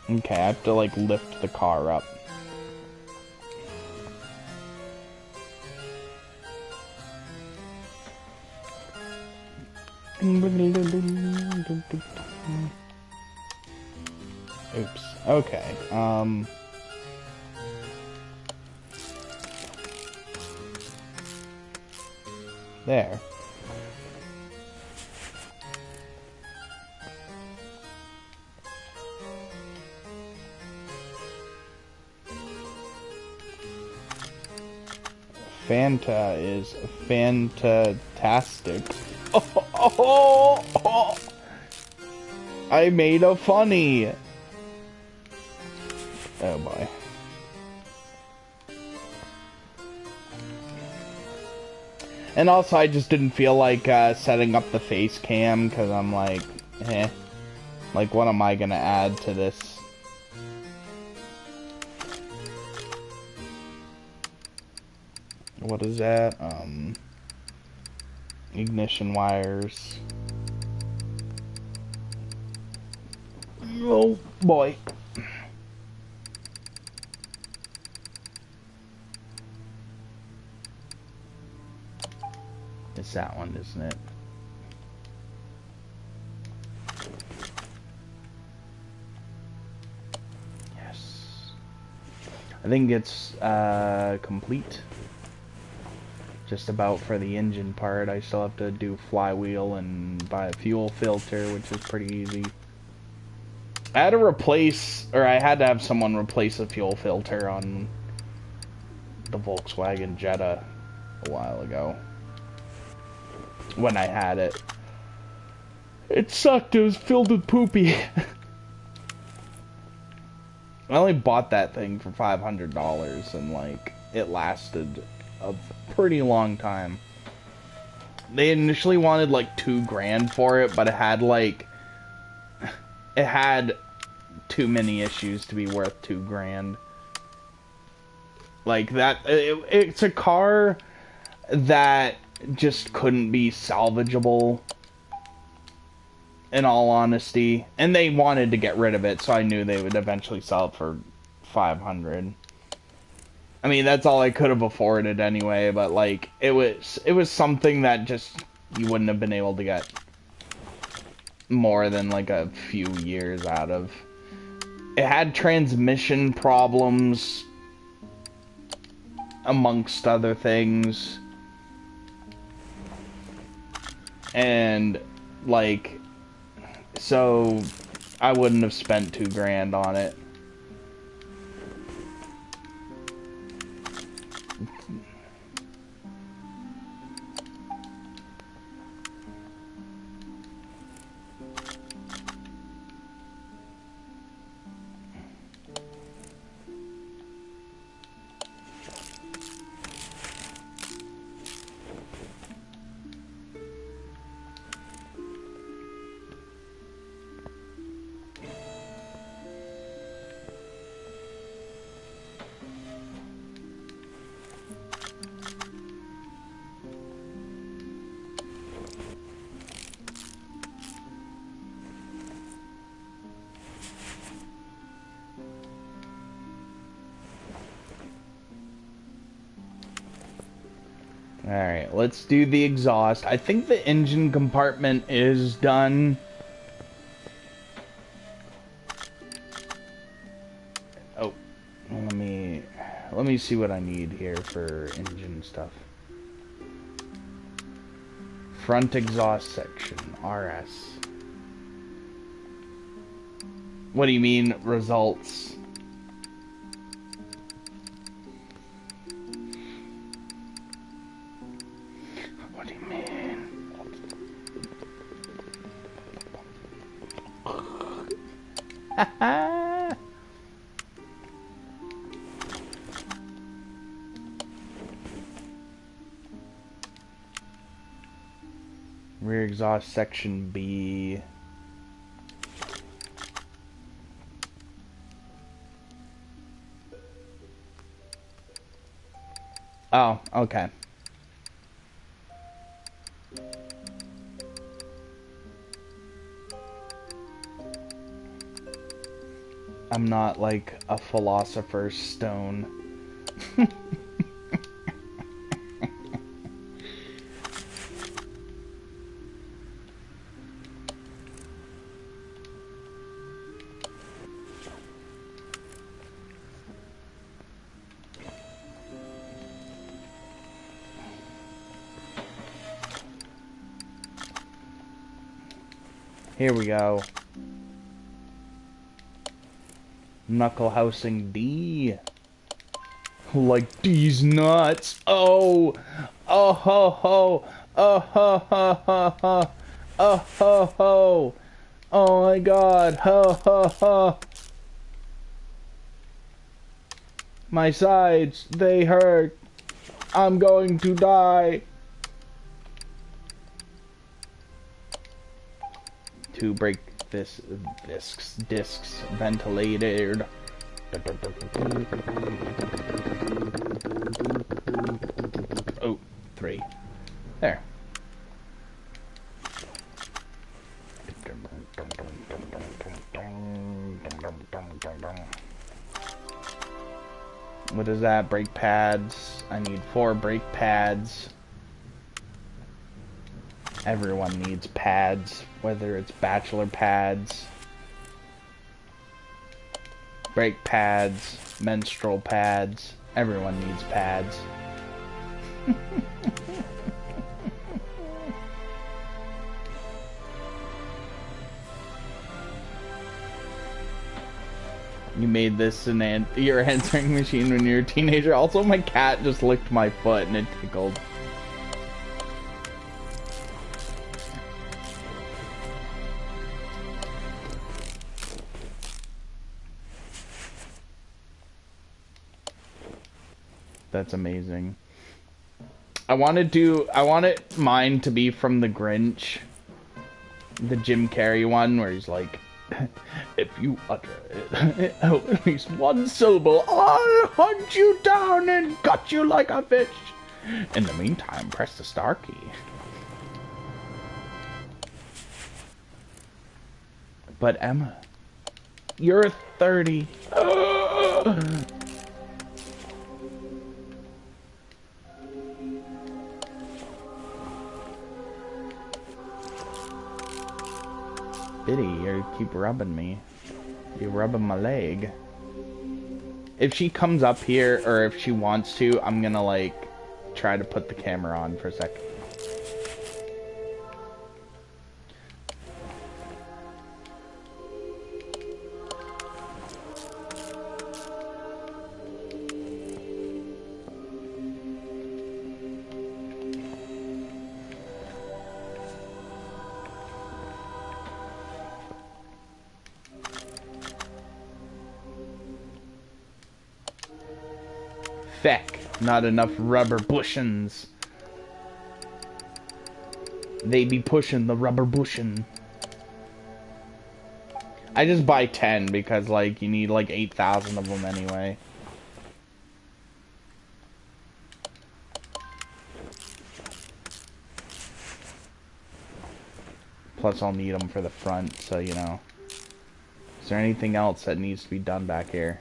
Okay, I have to, like, lift the car up. Oops. Okay. There. Fanta is fantastic. Oh, I made a funny. Oh boy. And also, I just didn't feel like setting up the face cam, because I'm like, like, what am I gonna add to this? What is that? Ignition wires. Oh boy. It's that one, isn't it? Yes. I think it's complete. Just about for the engine part. I still have to do flywheel and buy a fuel filter, which is pretty easy. I had to replace, or I had to have someone replace a fuel filter on the Volkswagen Jetta a while ago. When I had it. It sucked, it was filled with poopy. I only bought that thing for $500 and like, it lasted a pretty long time. They initially wanted like $2 grand for it, but it had too many issues to be worth $2 grand. Like that, it's a car that just couldn't be salvageable, in all honesty, and they wanted to get rid of it, so I knew they would eventually sell it for $500. I mean, that's all I could have afforded anyway, but like, it was something that just, you wouldn't have been able to get more than like a few years out of. It had transmission problems, amongst other things. And, like, so I wouldn't have spent $2 grand on it. Alright, let's do the exhaust. I think the engine compartment is done. Oh, let me see what I need here for engine stuff. Front exhaust section, RS. What do you mean, results? What do you mean? Rear exhaust section B. Oh, okay. I'm not like a philosopher's stone. Here we go. Knuckle housing D. Like D's nuts. Oh. Oh ho ho. Oh ho ho ho ho. Oh ho ho. Oh my god. Ho ho ho. My sides, they hurt. I'm going to die. To break this discs ventilated. Oh, 3. There. What is that? Brake pads. I need 4 brake pads. Everyone needs pads, whether it's bachelor pads, brake pads, menstrual pads. Everyone needs pads. You made this your answering machine when you were a teenager. Also, my cat just licked my foot and it tickled. That's amazing. I wanted mine to be from The Grinch. The Jim Carrey one where he's like, if you utter at least one syllable, I'll hunt you down and gut you like a fish. In the meantime, press the star key. But Emma, you're 30. Biddy, you keep rubbing me. You're rubbing my leg. If she comes up here, or if she wants to, I'm gonna, like, try to put the camera on for a second. Feck, not enough rubber bushings. They be pushing the rubber bushing. I just buy 10 because, like, you need like 8,000 of them anyway. Plus, I'll need them for the front, so you know. Is there anything else that needs to be done back here?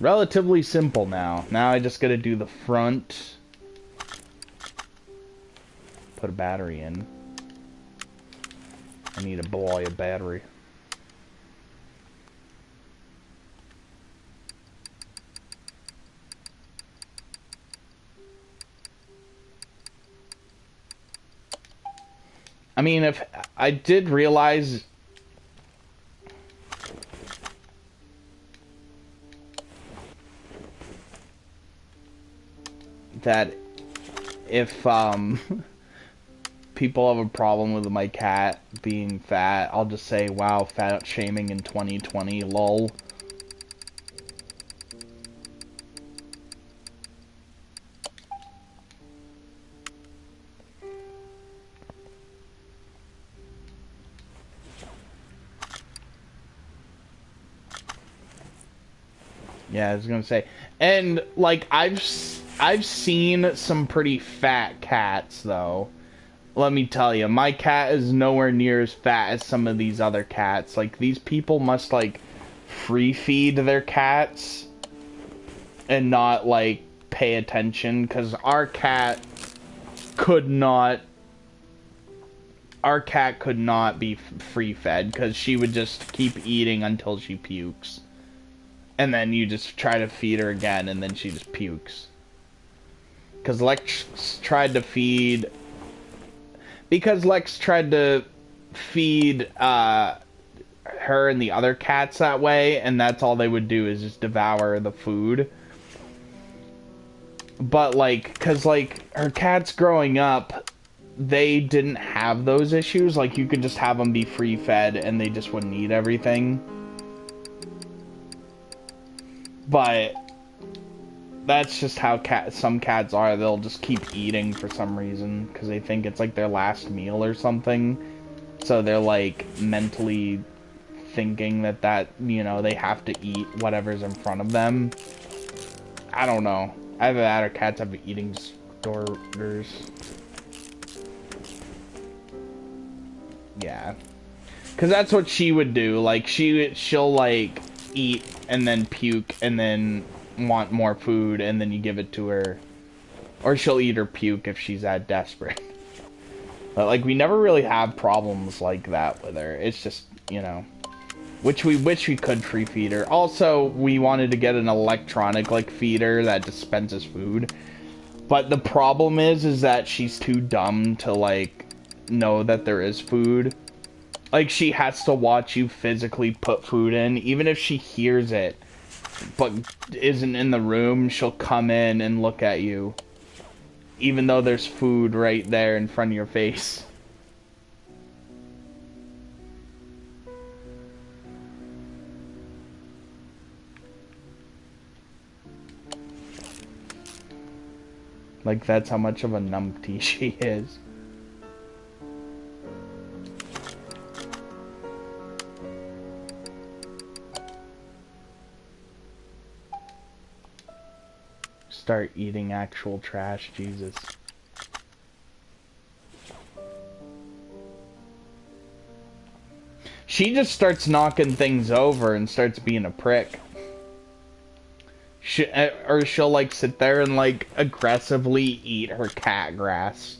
Relatively simple now. Now I just gotta do the front. Put a battery in. I need to buy a battery. I mean, if I did realize that if people have a problem with my cat being fat, I'll just say, wow, fat shaming in 2020, lol. Yeah, I was gonna say, and like I've seen some pretty fat cats though. Let me tell you, my cat is nowhere near as fat as some of these other cats. Like, these people must like free feed their cats and not like pay attention, because our cat could not be free fed, because she would just keep eating until she pukes. And then you just try to feed her again, and then she just pukes. Because Lex tried to feed her and the other cats that way, and that's all they would do is just devour the food. But, like, because, like, her cats growing up, they didn't have those issues. Like, you could just have them be free fed, and they just wouldn't eat everything. But that's just how some cats are. They'll just keep eating for some reason because they think it's like their last meal or something. So they're like mentally thinking that you know, they have to eat whatever's in front of them. I don't know. Either that or cats have eating daughters. Yeah. Because that's what she would do. Like, she'll, like, eat and then puke and then want more food and then you give it to her. Or she'll eat or puke if she's that desperate. But, like, we never really have problems like that with her. It's just, you know... Which we wish we could free feed her. Also, we wanted to get an electronic, like, feeder that dispenses food. But the problem is that she's too dumb to, like, know that there is food. Like, she has to watch you physically put food in. Even if she hears it, but isn't in the room, she'll come in and look at you. Even though there's food right there in front of your face. Like, that's how much of a numpty she is. Start eating actual trash, Jesus. She just starts knocking things over and starts being a prick. Or she'll, like, sit there and, like, aggressively eat her cat grass.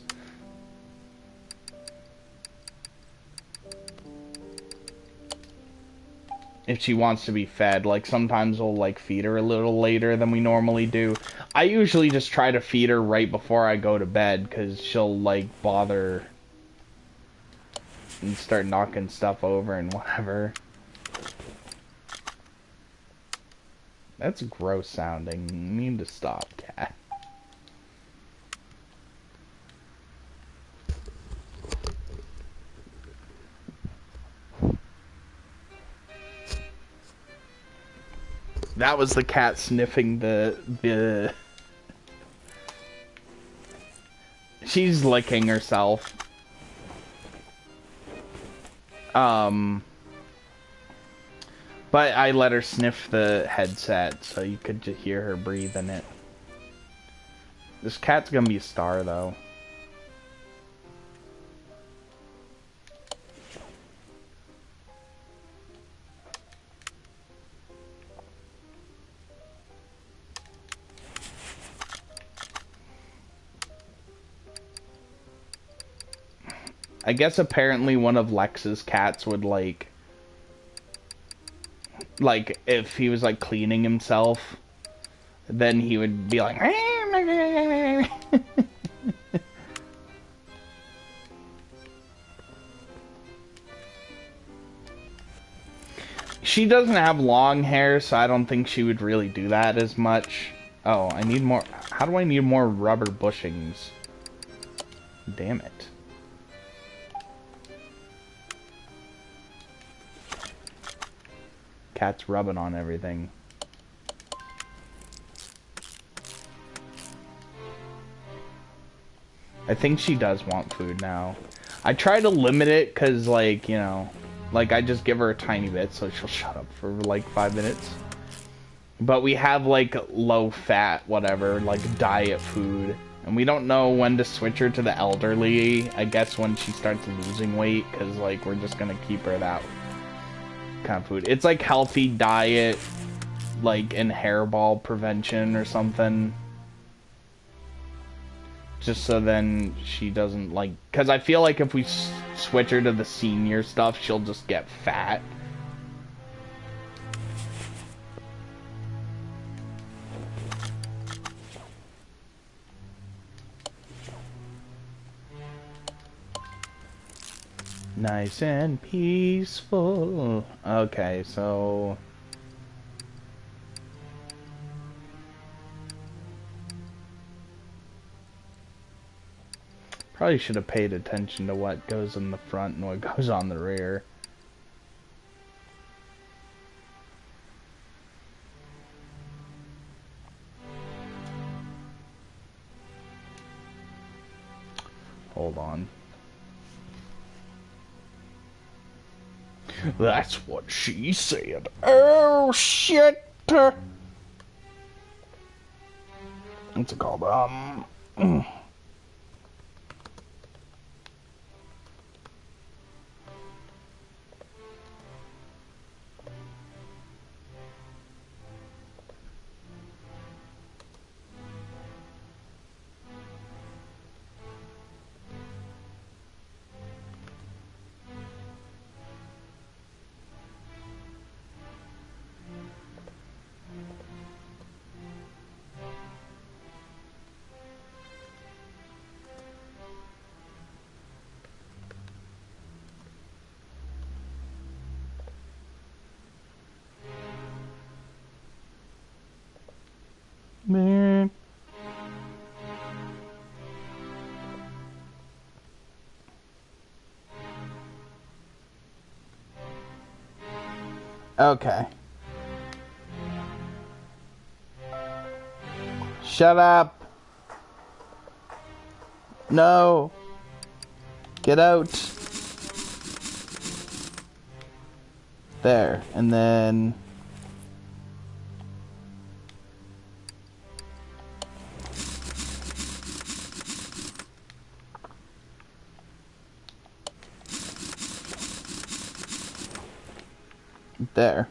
If she wants to be fed. Like, sometimes we'll, like, feed her a little later than we normally do. I usually just try to feed her right before I go to bed, because she'll, like, bother and start knocking stuff over and whatever. That's gross sounding. You need to stop, cat. That was the cat sniffing the... She's licking herself. But I let her sniff the headset, so you could just hear her breathe in it. This cat's gonna be a star, though. I guess apparently one of Lex's cats would, like, if he was, like, cleaning himself, then he would be like... She doesn't have long hair, so I don't think she would really do that as much. Oh, I need more... How do I need more rubber bushings? Damn it. Cat's rubbing on everything. I think she does want food now. I try to limit it because, like, you know, like, I just give her a tiny bit so she'll shut up for, like, 5 minutes. But we have, like, low-fat, whatever, like, diet food. And we don't know when to switch her to the elderly. I guess when she starts losing weight, because, like, we're just gonna keep her that kind of food. It's like healthy diet, like, and hairball prevention or something. Just so then she doesn't, like... Because I feel like if we switch her to the senior stuff, she'll just get fat. Nice and peaceful. Okay, so... Probably should have paid attention to what goes in the front and what goes on the rear. Hold on. That's what she said. Oh, shit! What's it called? Man. Okay. Shut up. No. Get out. There. And then... there.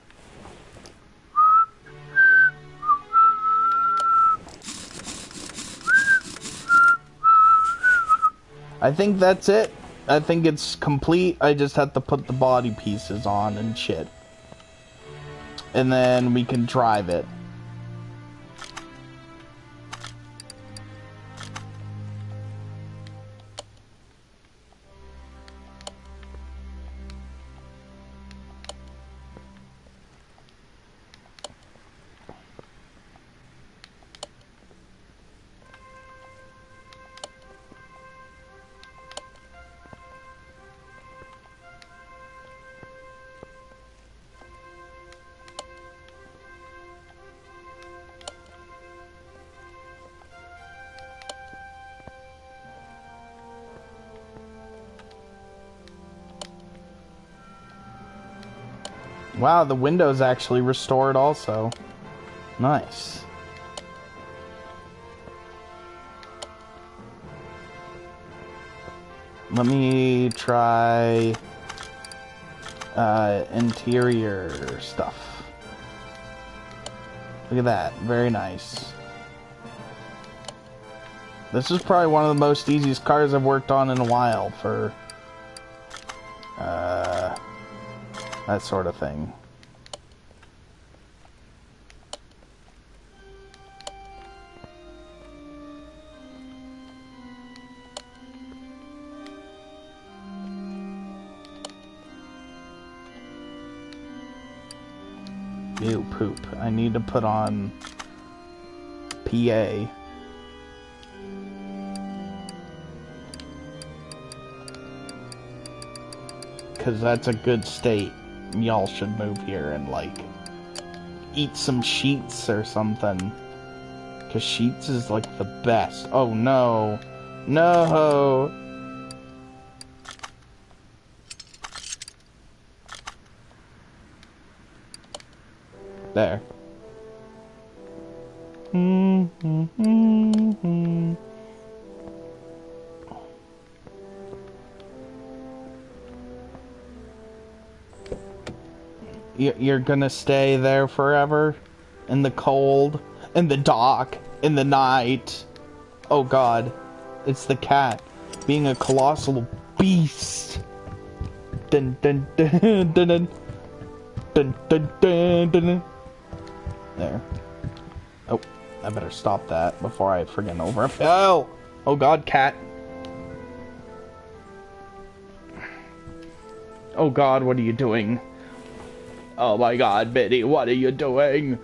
I think that's it. I think it's complete. I just have to put the body pieces on and shit. And then we can drive it. Wow, the window's actually restored also. Nice. Let me try interior stuff. Look at that, very nice. This is probably one of the most easiest cars I've worked on in a while for that sort of thing. Ew, poop. I need to put on PA. Because that's a good state. Y'all should move here and, like, eat some sheets or something. Because sheets is, like, the best. Oh, no. No! There. You're gonna stay there forever? In the cold? In the dark? In the night? Oh god. It's the cat. Being a colossal beast. Dun dun dun dun dun. Dun dun dun dun dun. There. Oh, I better stop that before I friggin' over. Oh! Oh god, cat. Oh god, what are you doing? Oh my god, Biddy, what are you doing?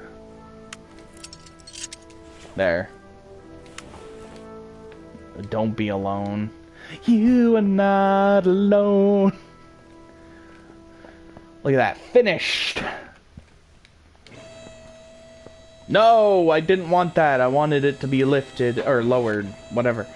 There. Don't be alone. You are not alone. Look at that. Finished. No, I didn't want that. I wanted it to be lifted or lowered. Whatever.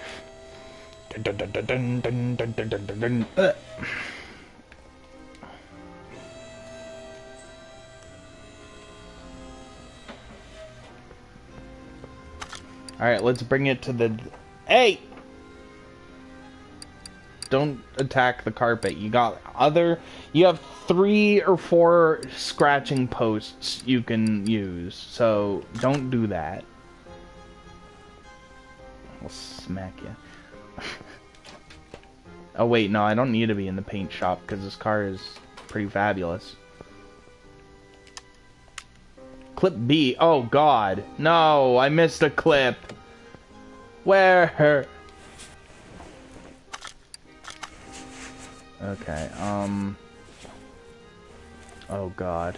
Alright, let's bring it to the Hey! Don't attack the carpet. You have 3 or 4 scratching posts you can use, so don't do that. I'll smack you. Oh wait, no, I don't need to be in the paint shop because this car is pretty fabulous. Clip B. Oh god. No, I missed a clip. Where? Okay, oh god.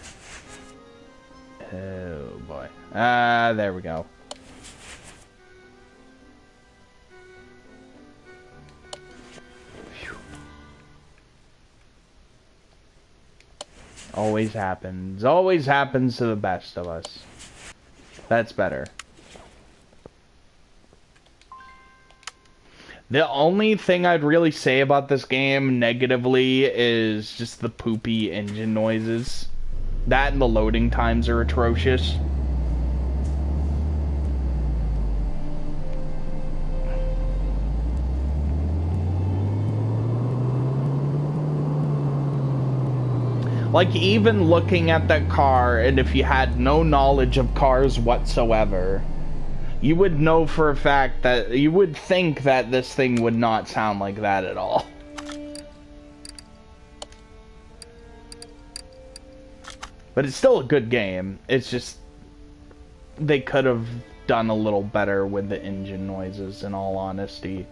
Oh boy. Ah, there we go. Phew. Always happens. Always happens to the best of us. That's better. The only thing I'd really say about this game negatively is just the poopy engine noises. That and the loading times are atrocious. Like, even looking at that car, and if you had no knowledge of cars whatsoever, you would know for a fact that you would think that this thing would not sound like that at all. But it's still a good game. It's just they could have done a little better with the engine noises, in all honesty.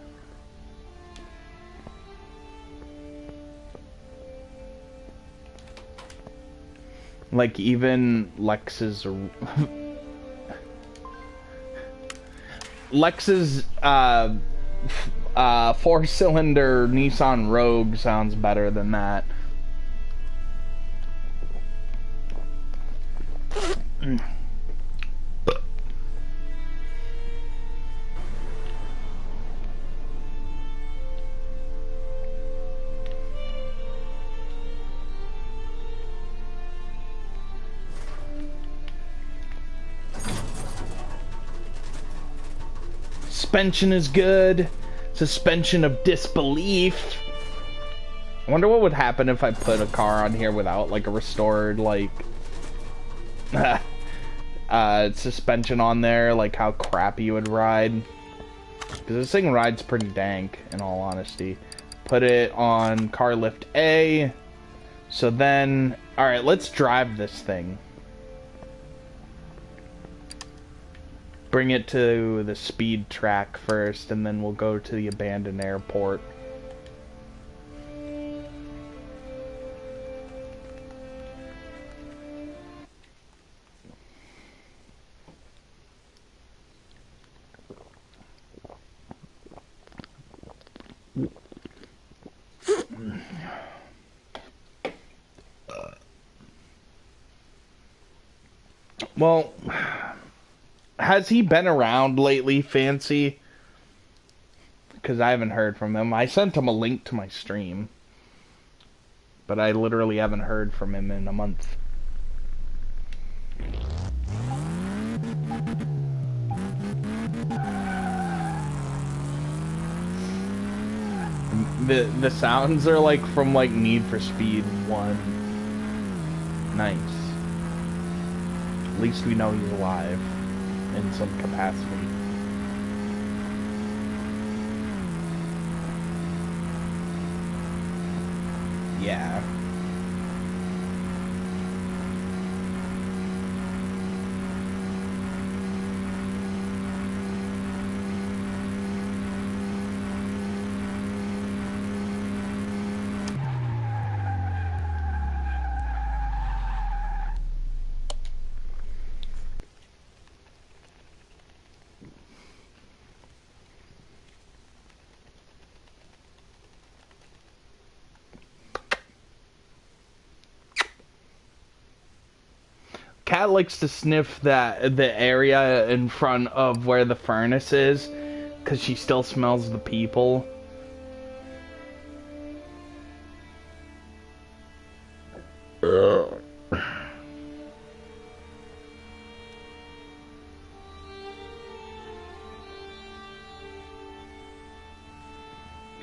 Like, even Lex's four-cylinder Nissan Rogue sounds better than that. Suspension is good. Suspension of disbelief. I wonder what would happen if I put a car on here without, like, a restored, like, suspension on there, like how crappy you would ride. Because this thing rides pretty dank, in all honesty. Put it on car lift A. So then, alright, let's drive this thing. Bring it to the speed track first, and then we'll go to the abandoned airport. Well, has he been around lately, Fancy? Because I haven't heard from him. I sent him a link to my stream, but I literally haven't heard from him in a month. The sounds are like from like Need for Speed 1. Nice. At least we know he's alive in some capacity. Yeah. Cat likes to sniff the area in front of where the furnace is, because she still smells the people.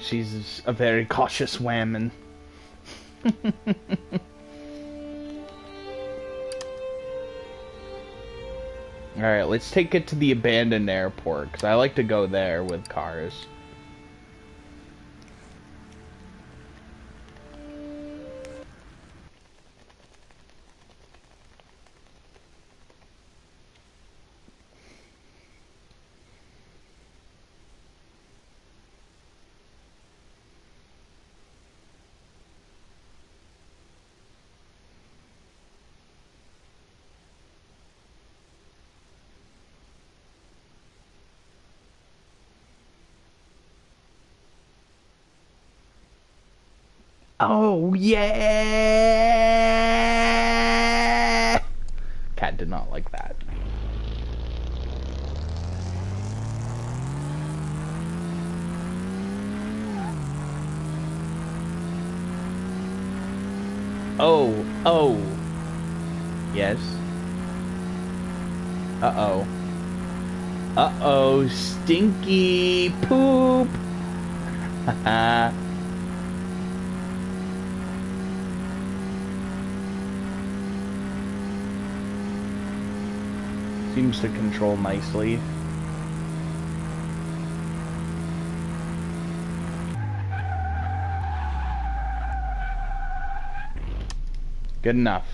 She's a very cautious woman. Alright, let's take it to the abandoned airport, because I like to go there with cars. Oh, yeah! Cat did not like that. Oh, oh. Yes. Uh-oh. Uh-oh, stinky poop! Haha. Seems to control nicely. Good enough.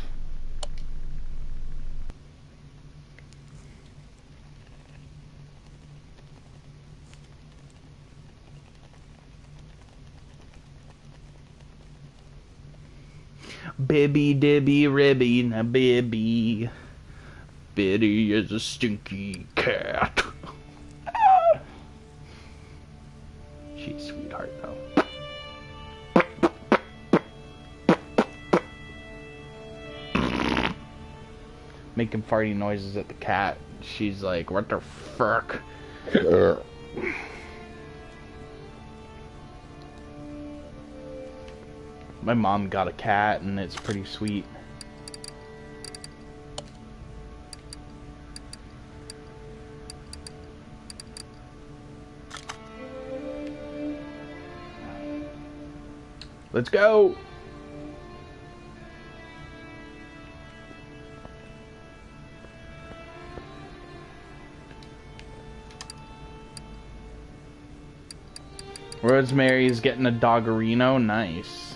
Bibby dibby ribby na bibby. Biddy is a stinky cat. She's a sweetheart though. Making farty noises at the cat. She's like, what the fuck? My mom got a cat and it's pretty sweet. Let's go! Rosemary's getting a doggerino. Nice.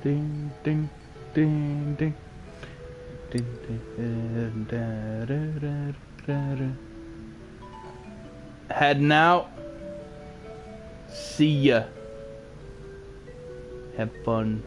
Ding ding ding ding ding ding da, da, da, da, da. Heading out. See ya. Have fun.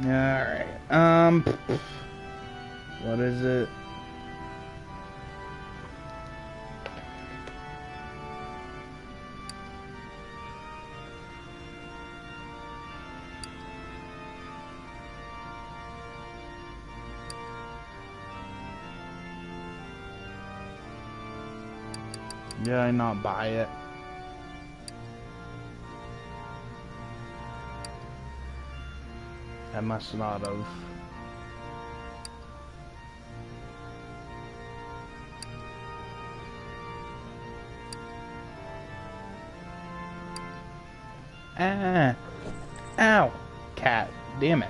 Alright. What is it? Did I not buy it? I must not have. Ah! Ow! Cat. Damn it.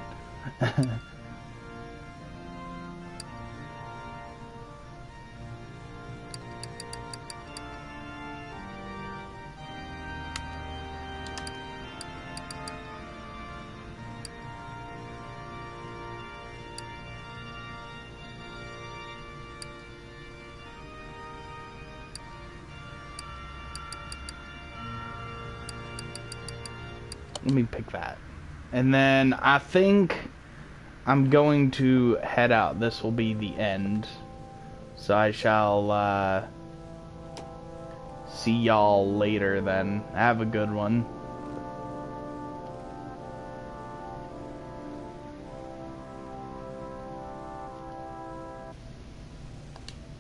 Let me pick that. And then I think I'm going to head out. This will be the end. So I shall see y'all later then. Have a good one.